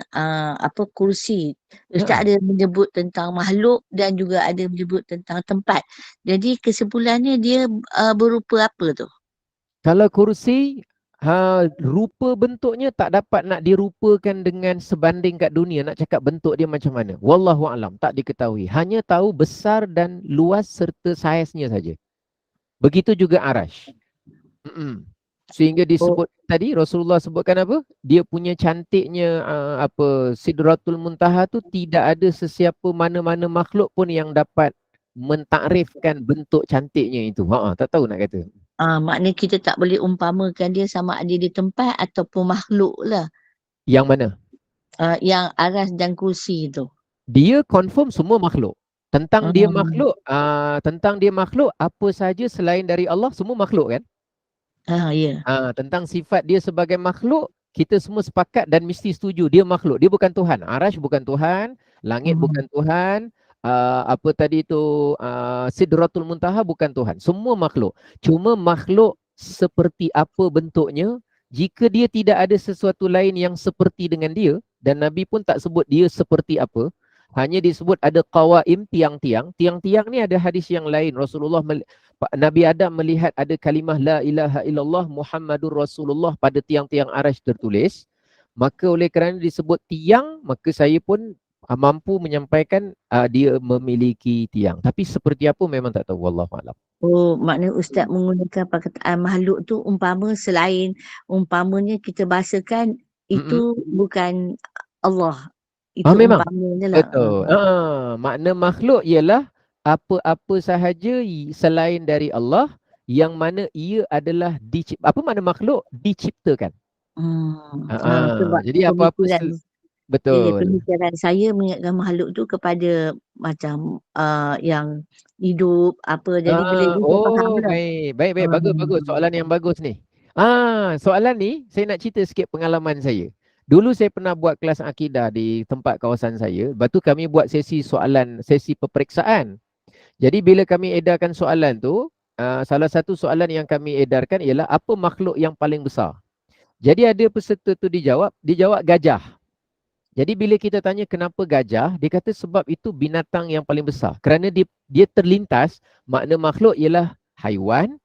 Speaker 7: apa kursi. Ustaz ada menyebut tentang makhluk dan juga ada menyebut tentang tempat. Jadi kesimpulannya dia berupa apa tu?
Speaker 2: Kalau kursi, rupa bentuknya tak dapat nak dirupakan dengan sebanding kat dunia, nak cakap bentuk dia macam mana. Wallahu alam, tak diketahui. Hanya tahu besar dan luas serta saiznya saja. Begitu juga arash. Sehingga disebut tadi Rasulullah sebutkan apa? Dia punya cantiknya Sidratul Muntaha tu tidak ada sesiapa mana-mana makhluk pun yang dapat mentakrifkan bentuk cantiknya itu. Tak tahu nak kata.
Speaker 7: Maknanya kita tak boleh umpamakan dia sama ada di tempat ataupun makhluk lah.
Speaker 2: Yang mana?
Speaker 7: Yang aras dan kursi tu.
Speaker 2: Dia confirm semua makhluk. Tentang dia makhluk, apa saja selain dari Allah semua makhluk kan?
Speaker 7: Ya.
Speaker 2: Tentang sifat dia sebagai makhluk, kita semua sepakat dan mesti setuju dia makhluk. Dia bukan Tuhan. Arash bukan Tuhan, langit bukan Tuhan, apa tadi tu Sidratul Muntaha bukan Tuhan. Semua makhluk. Cuma makhluk seperti apa bentuknya, jika dia tidak ada sesuatu lain yang seperti dengan dia, dan Nabi pun tak sebut dia seperti apa, hanya disebut ada qawaim, tiang-tiang. Tiang-tiang ni ada hadis yang lain. Nabi Adam melihat ada kalimah la ilaha illallah Muhammadur Rasulullah pada tiang-tiang arash tertulis. Maka oleh kerana disebut tiang, maka saya pun mampu menyampaikan dia memiliki tiang. Tapi seperti apa memang tak tahu. Wallahualam.
Speaker 7: Oh, maknanya Ustaz menggunakan perkataan makhluk tu umpama selain umpamanya kita bahasakan itu bukan Allah. Itu
Speaker 2: memang.
Speaker 7: umpamanya lah.
Speaker 2: Betul. Makna makhluk ialah apa-apa sahaja selain dari Allah yang mana ia adalah apa makna makhluk? Diciptakan.
Speaker 7: Sebab
Speaker 2: jadi apa-apa betul.
Speaker 7: Pemikiran saya mengingatkan makhluk tu kepada macam yang hidup apa. Jadi bila kita faham lah.
Speaker 2: Baik. Bagus. Soalan yang bagus ni. Soalan ni saya nak cerita sikit pengalaman saya. Dulu saya pernah buat kelas akidah di tempat kawasan saya. Lepas tu kami buat sesi peperiksaan. Jadi bila kami edarkan soalan tu, salah satu soalan yang kami edarkan ialah apa makhluk yang paling besar? Jadi ada peserta tu dijawab gajah. Jadi bila kita tanya kenapa gajah, dia kata sebab itu binatang yang paling besar. Kerana dia terlintas, makna makhluk ialah haiwan,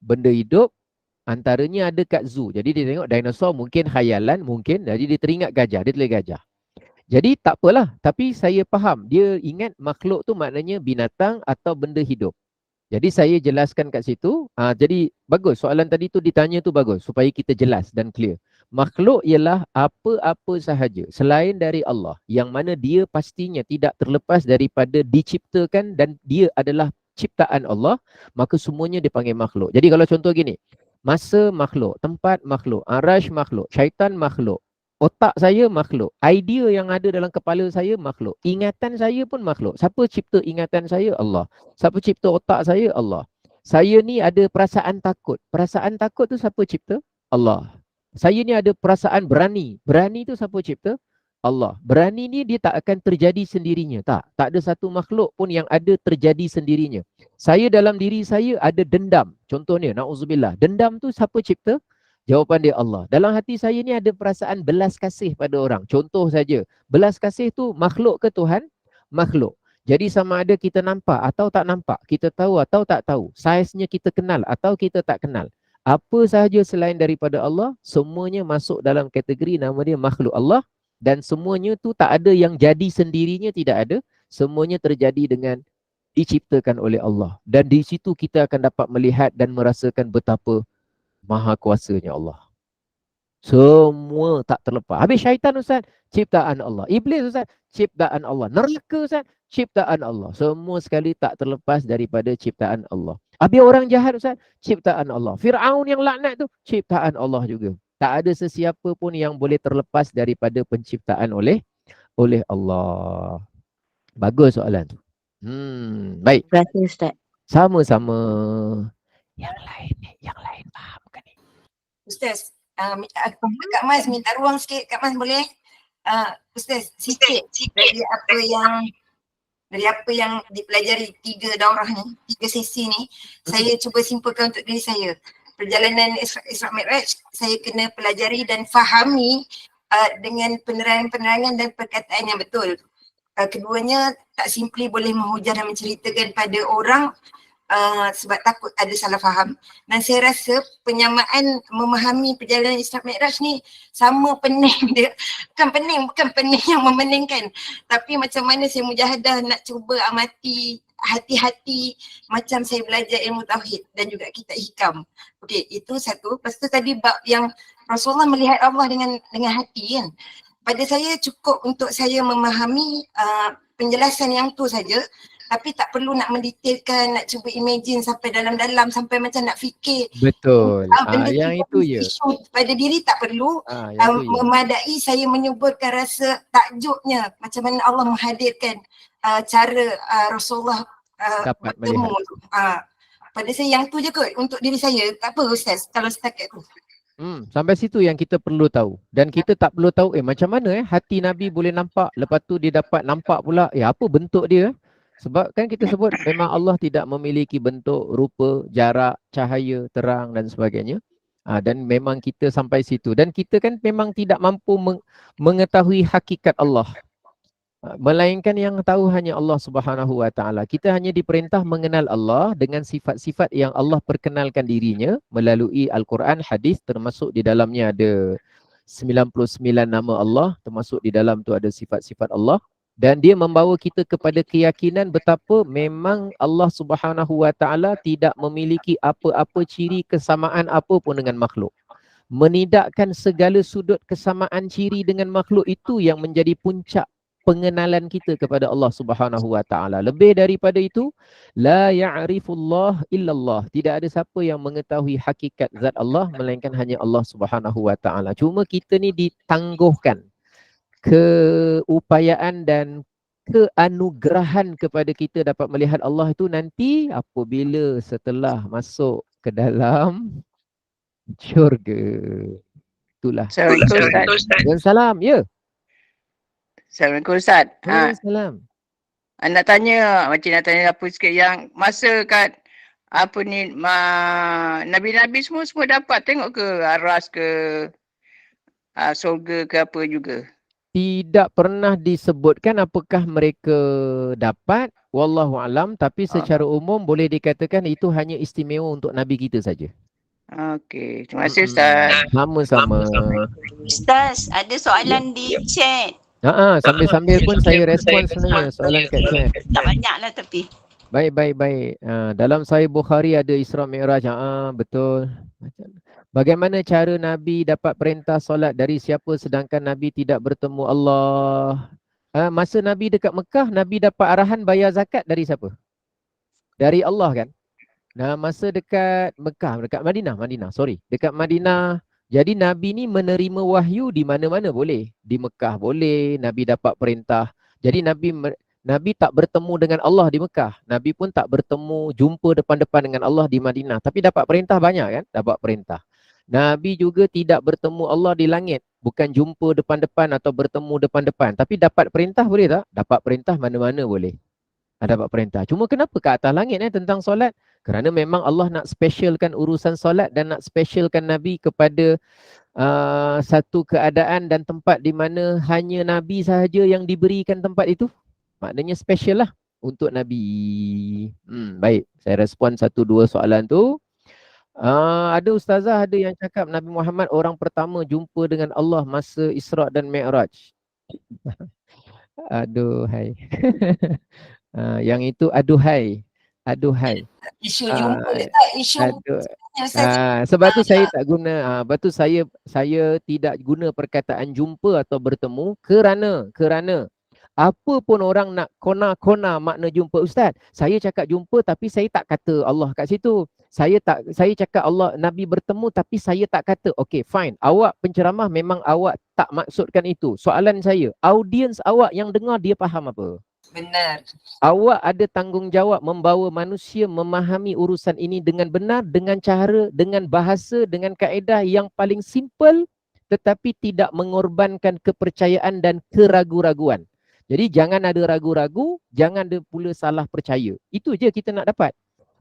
Speaker 2: benda hidup, antaranya ada kat zoo. Jadi dia tengok dinosaur mungkin khayalan, jadi dia teringat gajah, dia telah gajah. Jadi tak apalah, tapi saya faham, dia ingat makhluk tu maknanya binatang atau benda hidup. Jadi saya jelaskan kat situ, jadi bagus soalan tadi tu ditanya tu bagus, supaya kita jelas dan clear. Makhluk ialah apa-apa sahaja selain dari Allah, yang mana dia pastinya tidak terlepas daripada diciptakan dan dia adalah ciptaan Allah, maka semuanya dipanggil makhluk. Jadi kalau contoh gini, masa makhluk, tempat makhluk, arash makhluk, syaitan makhluk, otak saya makhluk, idea yang ada dalam kepala saya makhluk, ingatan saya pun makhluk. Siapa cipta ingatan saya? Allah. Siapa cipta otak saya? Allah. Saya ni ada perasaan takut. Perasaan takut tu siapa cipta? Allah. Saya ni ada perasaan berani. Berani tu siapa cipta? Allah. Berani ni dia tak akan terjadi sendirinya. Tak ada satu makhluk pun yang ada terjadi sendirinya. Saya dalam diri saya ada dendam. Contohnya, na'udzubillah. Dendam tu siapa cipta? Jawapan dia Allah. Dalam hati saya ni ada perasaan belas kasih pada orang. Contoh saja. Belas kasih tu makhluk ke Tuhan? Makhluk. Jadi sama ada kita nampak atau tak nampak. Kita tahu atau tak tahu. Saiznya kita kenal atau kita tak kenal. Apa sahaja selain daripada Allah, semuanya masuk dalam kategori nama dia makhluk Allah. Dan semuanya tu tak ada yang jadi sendirinya, tidak ada. Semuanya terjadi dengan diciptakan oleh Allah. Dan di situ kita akan dapat melihat dan merasakan betapa maha kuasanya Allah. Semua tak terlepas. Habis syaitan Ustaz, ciptaan Allah. Iblis Ustaz, ciptaan Allah. Neraka Ustaz, ciptaan Allah. Semua sekali tak terlepas daripada ciptaan Allah. Habis orang jahat Ustaz, ciptaan Allah. Fir'aun yang laknat tu, ciptaan Allah juga. Tak ada sesiapa pun yang boleh terlepas daripada penciptaan oleh Allah. Bagus soalan tu. Baik.
Speaker 7: Terima kasih Ustaz.
Speaker 2: Sama-sama. Yang lain faham kan ni?
Speaker 5: Ustaz, Kak Mas minta ruang sikit. Kak Mas boleh? Ustaz, sikit dari apa yang dari apa yang dipelajari 3 daurah ni, 3 sesi ni, saya cuba simpulkan untuk diri saya. Perjalanan Isra Mi'raj saya kena pelajari dan fahami dengan penerangan-penerangan dan perkataan yang betul. Keduanya tak simply boleh menghujah dan menceritakan pada orang sebab takut ada salah faham. Dan saya rasa penyamaan memahami perjalanan Isra Mi'raj ni sama pening dia. Bukan pening yang memeningkan. Tapi macam mana saya mujahadah nak cuba amati hati-hati macam saya belajar ilmu tauhid dan juga kitab hikam. Okey, itu satu. Lepas tu tadi bab yang Rasulullah melihat Allah dengan hati kan. Pada saya cukup untuk saya memahami penjelasan yang tu saja. Tapi tak perlu nak mendetailkan, nak cuba imagine sampai dalam-dalam, sampai macam nak fikir.
Speaker 2: Betul.
Speaker 5: Benda
Speaker 2: Yang itu ya.
Speaker 5: isu pada diri tak perlu.
Speaker 2: Yang itu ya.
Speaker 5: Memadai saya menyuburkan rasa takjubnya macam mana Allah menghadirkan cara Rasulullah
Speaker 2: Dapat
Speaker 5: bertemu.
Speaker 2: melihat.
Speaker 5: Pada saya yang tu je kot untuk diri saya. Tak apa Ustaz kalau setakat tu.
Speaker 2: Sampai situ yang kita perlu tahu. Dan kita tak perlu tahu macam mana hati Nabi boleh nampak, lepas tu dia dapat nampak pula apa bentuk dia. Sebab kan kita sebut memang Allah tidak memiliki bentuk, rupa, jarak, cahaya, terang dan sebagainya. Dan memang kita sampai situ. Dan kita kan memang tidak mampu mengetahui hakikat Allah. Melainkan yang tahu hanya Allah Subhanahu Wa Taala. Kita hanya diperintah mengenal Allah dengan sifat-sifat yang Allah perkenalkan dirinya melalui Al-Quran, hadis, termasuk di dalamnya ada 99 nama Allah, termasuk di dalam tu ada sifat-sifat Allah. Dan dia membawa kita kepada keyakinan betapa memang Allah Subhanahu Wa Taala tidak memiliki apa-apa ciri kesamaan apa pun dengan makhluk. Menidakkan segala sudut kesamaan ciri dengan makhluk itu yang menjadi puncak pengenalan kita kepada Allah Subhanahu Wa Taala. Lebih daripada itu, la ya'rifullah illallah. Tidak ada siapa yang mengetahui hakikat zat Allah melainkan hanya Allah Subhanahu Wa Taala. Cuma kita ni ditangguhkan keupayaan dan keanugerahan kepada kita dapat melihat Allah itu nanti apabila setelah masuk ke dalam syurga. Itulah.
Speaker 8: Assalamualaikum Ustaz.
Speaker 2: Waalaikumsalam. Ya.
Speaker 8: Assalamualaikum Ustaz.
Speaker 2: Waalaikumsalam.
Speaker 8: Nak tanya, macam nak tanya apa sikit yang masa kat apa ni Nabi-Nabi semua dapat tengok ke aras ke surga ke apa juga?
Speaker 2: Tidak pernah disebutkan apakah mereka dapat, wallahu alam, tapi secara umum boleh dikatakan itu hanya istimewa untuk Nabi kita saja.
Speaker 8: Okey, terima kasih Ustaz.
Speaker 2: Sama-sama.
Speaker 1: Ustaz, ada soalan di chat.
Speaker 2: Sambil-sambil pun saya respon sebenarnya soalan kat chat.
Speaker 1: Tak banyak lah tapi.
Speaker 2: Baik. Dalam Sahih Bukhari ada Isra Mi'raj. Betul. Bagaimana cara Nabi dapat perintah solat dari siapa sedangkan Nabi tidak bertemu Allah? Masa Nabi dekat Mekah, Nabi dapat arahan bayar zakat dari siapa? Dari Allah kan? Nah, masa dekat Mekah, dekat Madinah, dekat Madinah. Jadi Nabi ni menerima wahyu di mana-mana boleh. Di Mekah boleh, Nabi dapat perintah. Jadi Nabi tak bertemu dengan Allah di Mekah. Nabi pun tak bertemu, jumpa depan-depan dengan Allah di Madinah. Tapi dapat perintah banyak kan? Dapat perintah. Nabi juga tidak bertemu Allah di langit. Bukan jumpa depan-depan atau bertemu depan-depan. Tapi dapat perintah boleh tak? Dapat perintah mana-mana boleh. Dapat perintah. Cuma kenapa ke atas langit tentang solat? Kerana memang Allah nak specialkan urusan solat dan nak specialkan Nabi kepada satu keadaan dan tempat di mana hanya Nabi sahaja yang diberikan tempat itu. Maknanya special lah untuk Nabi. Baik, saya respon 1-2 soalan tu. Ada ustazah ada yang cakap Nabi Muhammad orang pertama jumpa dengan Allah masa Isra dan Mi'raj. Aduhai. Yang itu aduhai.
Speaker 5: Isu jumpa tak? Isu
Speaker 2: sebab tu saya tak guna sebab tu saya tidak guna perkataan jumpa atau bertemu kerana apa pun orang nak kona makna jumpa ustaz. Saya cakap jumpa tapi saya tak kata Allah kat situ. Saya cakap Allah Nabi bertemu tapi saya tak kata. Okay, fine. Awak penceramah memang awak tak maksudkan itu. Soalan saya, audiens awak yang dengar dia faham apa?
Speaker 5: Benar.
Speaker 2: Awak ada tanggungjawab membawa manusia memahami urusan ini dengan benar, dengan cara, dengan bahasa, dengan kaedah yang paling simple tetapi tidak mengorbankan kepercayaan dan keraguan-raguan. Jadi jangan ada ragu-ragu, jangan ada pula salah percaya. Itu je kita nak dapat.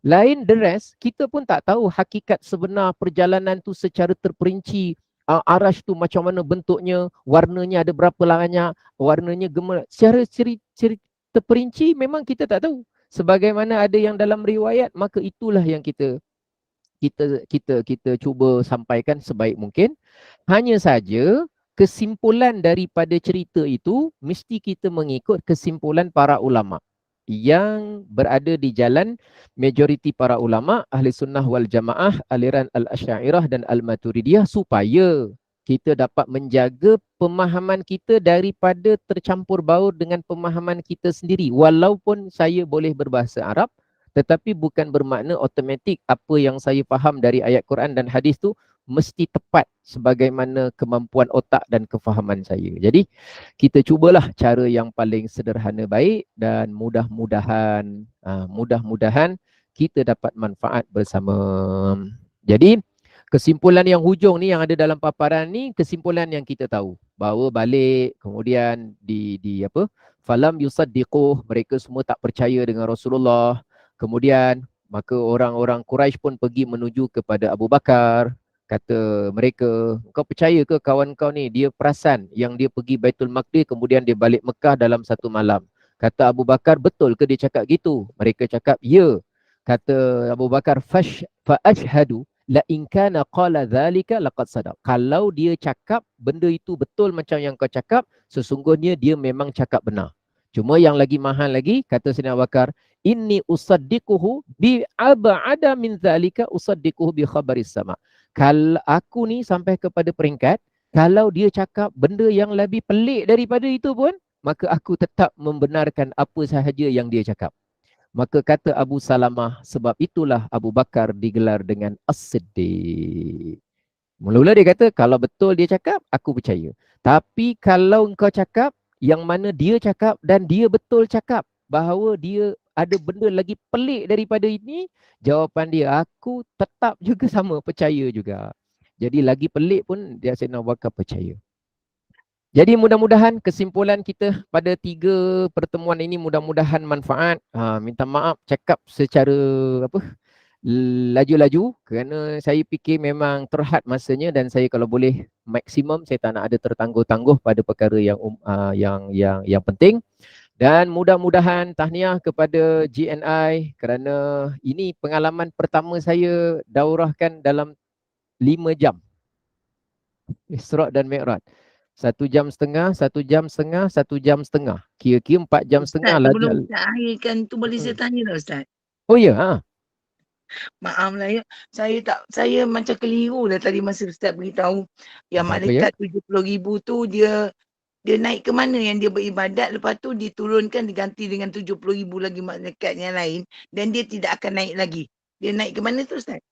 Speaker 2: Lain the rest, kita pun tak tahu hakikat sebenar perjalanan tu secara terperinci. Arash tu macam mana bentuknya, warnanya ada berapa banyak, warnanya gemerlap. Secara terperinci memang kita tak tahu. Sebagaimana ada yang dalam riwayat, maka itulah yang kita cuba sampaikan sebaik mungkin. Hanya saja kesimpulan daripada cerita itu mesti kita mengikut kesimpulan para ulama yang berada di jalan majoriti para ulama ahli sunnah wal jamaah, aliran al-Asy'ariyah dan al-Maturidiyah, supaya kita dapat menjaga pemahaman kita daripada tercampur baur dengan pemahaman kita sendiri. Walaupun saya boleh berbahasa Arab, tetapi bukan bermakna automatik apa yang saya faham dari ayat Quran dan hadis tu mesti tepat sebagaimana kemampuan otak dan kefahaman saya. Jadi kita cubalah cara yang paling sederhana baik dan mudah-mudahan kita dapat manfaat bersama. Jadi kesimpulan yang hujung ni yang ada dalam paparan ni, kesimpulan yang kita tahu bahawa balik kemudian di apa, falam yusaddiquh, mereka semua tak percaya dengan Rasulullah. Kemudian maka orang-orang Quraisy pun pergi menuju kepada Abu Bakar. Kata mereka, kau percaya ke kawan kau ni, dia perasan yang dia pergi Baitul Maqdis kemudian dia balik Mekah dalam satu malam. Kata Abu Bakar, betul ke dia cakap gitu? Mereka cakap, ya. Kata Abu Bakar, fa ashhadu la in kana qala dhalika laqad sadaq. Kalau dia cakap benda itu betul macam yang kau cakap, sesungguhnya dia memang cakap benar. Cuma yang lagi mahal lagi, kata Sayyidina Abu Bakar, inni usaddiquhu bi ab'ada min dhalika usaddiquhu bi khabaris sama. Kalau aku ni sampai kepada peringkat, kalau dia cakap benda yang lebih pelik daripada itu pun, maka aku tetap membenarkan apa sahaja yang dia cakap. Maka kata Abu Salamah, sebab itulah Abu Bakar digelar dengan As-Siddiq. Mula-mula dia kata, kalau betul dia cakap, aku percaya. Tapi kalau engkau cakap, yang mana dia cakap dan dia betul cakap bahawa dia ada benda lagi pelik daripada ini, jawapan dia, aku tetap juga sama, percaya juga. Jadi lagi pelik pun dia Sayyidina Abu Bakar percaya. Jadi mudah-mudahan kesimpulan kita pada 3 pertemuan ini mudah-mudahan manfaat. Minta maaf cakap secara laju-laju kerana saya fikir memang terhad masanya dan saya kalau boleh maksimum saya tak nak ada tertangguh-tangguh pada perkara yang penting. Dan mudah-mudahan tahniah kepada GNI kerana ini pengalaman pertama saya daurahkan dalam 5 jam. Isra' dan Mi'raj. 1 jam setengah, 1 jam setengah, 1 jam setengah. Kira-kira 4 jam setengah lah.
Speaker 9: Sebelum kita akhirkan tu boleh saya tanya tak Ustaz?
Speaker 2: Oh ya?
Speaker 9: Maaf lah ya. Saya macam keliru lah tadi masa Ustaz beritahu yang malaikat 70,000 tu dia naik ke mana yang dia beribadat, lepas tu diturunkan diganti dengan 70,000 lagi malaikat yang lain dan dia tidak akan naik lagi. Dia naik ke mana tu Ustaz?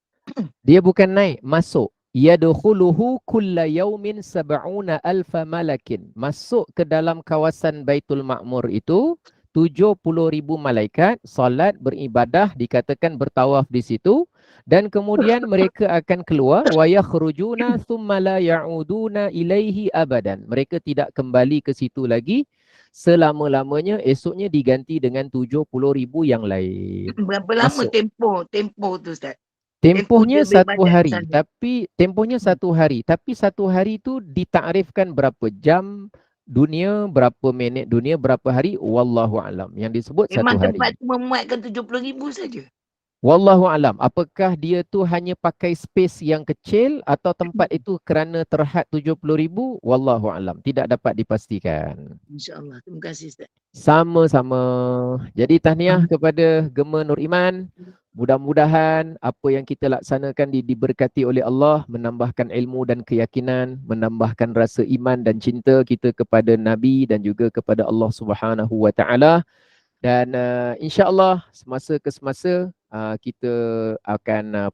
Speaker 2: Dia bukan naik, masuk. Yadkhuluhu kulla yaumin 70,000 malakin. Masuk ke dalam kawasan Baitul Ma'mur itu 70,000 malaikat solat, beribadah, dikatakan bertawaf di situ, dan kemudian mereka akan keluar wa yakhrujuna thumma la ya'uduna ilaihi abadan. Mereka tidak kembali ke situ lagi selama-lamanya, esoknya diganti dengan 70,000 yang lain.
Speaker 9: Berapa lama tempoh tu Ustaz?
Speaker 2: Tempohnya 1 hari, tapi tempohnya 1 hari, tapi 1 hari tu ditakrifkan berapa jam dunia, berapa minit dunia, berapa hari, wallahu alam. Yang disebut 1 hari.
Speaker 9: Memang tempat tu memuatkan 70,000 saja.
Speaker 2: Wallahu alam. Apakah dia tu hanya pakai space yang kecil atau tempat itu kerana terhad 70,000? Wallahu alam. Tidak dapat dipastikan.
Speaker 9: InsyaAllah. Terima kasih Ustaz.
Speaker 2: Sama-sama. Jadi tahniah kepada Gema Nur Iman. Mudah-mudahan apa yang kita laksanakan diberkati oleh Allah, menambahkan ilmu dan keyakinan, menambahkan rasa iman dan cinta kita kepada Nabi dan juga kepada Allah Subhanahu wa taala. Dan insya-Allah semasa ke semasa kita akan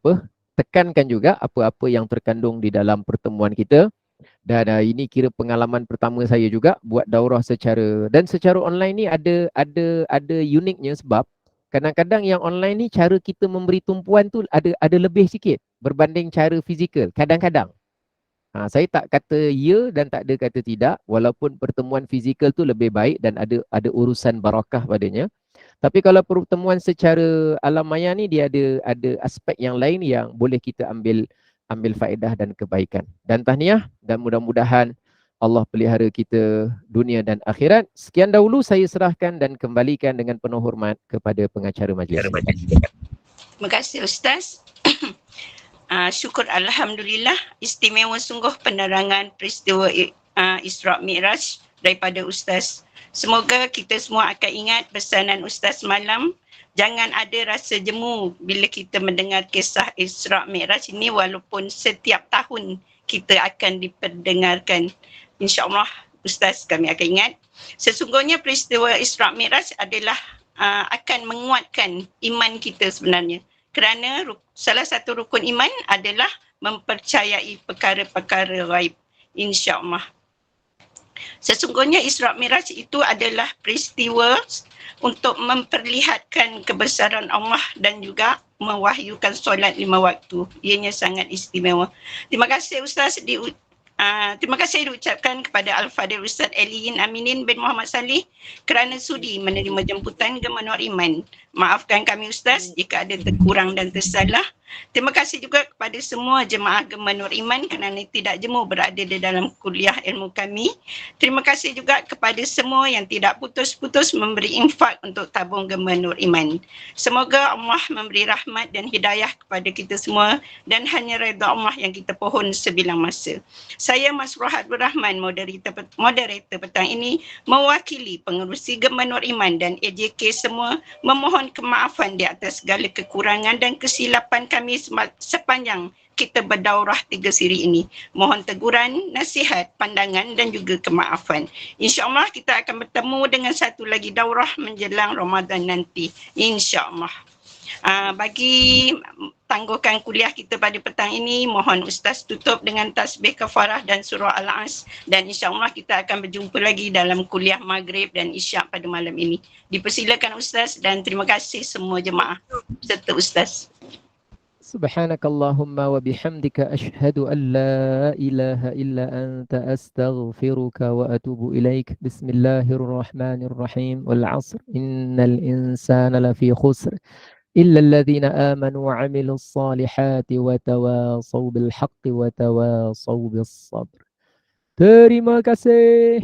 Speaker 2: tekankan juga apa-apa yang terkandung di dalam pertemuan kita. Dan ini kira pengalaman pertama saya juga buat daurah secara online ni ada uniknya sebab kadang-kadang yang online ni cara kita memberi tumpuan tu ada lebih sikit berbanding cara fizikal kadang-kadang. Saya tak kata ya dan tak ada kata tidak, walaupun pertemuan fizikal tu lebih baik dan ada urusan barakah padanya. Tapi kalau pertemuan secara alam maya ni dia ada aspek yang lain yang boleh kita ambil faedah dan kebaikan. Dan tahniah dan mudah-mudahan Allah pelihara kita dunia dan akhirat. Sekian dahulu saya serahkan dan kembalikan dengan penuh hormat kepada pengacara majlis.
Speaker 1: Terima kasih Ustaz. Syukur Alhamdulillah, istimewa sungguh penerangan peristiwa Isra' Mi'raj daripada Ustaz. Semoga kita semua akan ingat pesanan Ustaz malam. Jangan ada rasa jemu bila kita mendengar kisah Isra' Mi'raj ini, walaupun setiap tahun kita akan diperdengarkan. InsyaAllah Ustaz kami akan ingat. Sesungguhnya peristiwa Isra' Mi'raj adalah akan menguatkan iman kita sebenarnya. Kerana salah satu rukun iman adalah mempercayai perkara-perkara ghaib. InsyaAllah. Sesungguhnya Isra' Mi'raj itu adalah peristiwa untuk memperlihatkan kebesaran Allah dan juga mewahyukan solat 5 waktu. Ianya sangat istimewa. Terima kasih Ustaz terima kasih diucapkan kepada Al-Fadhil Ustaz Aliyin Aminin bin Muhammad Salih kerana sudi menerima jemputan Gema Nur Iman. Maafkan kami Ustaz jika ada terkurang dan tersalah. Terima kasih juga kepada semua jemaah Gema Nur Iman kerana tidak jemu berada di dalam kuliah ilmu kami. Terima kasih juga kepada semua yang tidak putus-putus memberi infak untuk tabung Gema Nur Iman. Semoga Allah memberi rahmat dan hidayah kepada kita semua dan hanya redha Allah yang kita pohon sebilang masa. Saya Mas Rohat Rahman, moderator petang ini, mewakili pengerusi Gema Nur Iman dan AJK semua memohon kemaafan di atas segala kekurangan dan kesilapan kami sepanjang kita berdaurah 3 siri ini. Mohon teguran, nasihat, pandangan dan juga kemaafan. InsyaAllah kita akan bertemu dengan satu lagi daurah menjelang Ramadan nanti. InsyaAllah. Bagi tangguhkan kuliah kita pada petang ini, mohon Ustaz tutup dengan tasbih kafarah dan surah Al-As, dan insyaAllah kita akan berjumpa lagi dalam kuliah Maghrib dan Isyak pada malam ini. Dipersilakan Ustaz dan terima kasih semua jemaah serta Ustaz.
Speaker 2: Subhanakallahumma wa bihamdika ashhadu an la ilaha illa anta astaghfiruka wa atubu ilaik. Bismillahirrahmanirrahim. Wal 'asr innal insana lafi khusr illa alladhina amanu wa 'amilus salihati wa tawasaw bil haqqi wa tawasaw bis sabr. Terima kasih.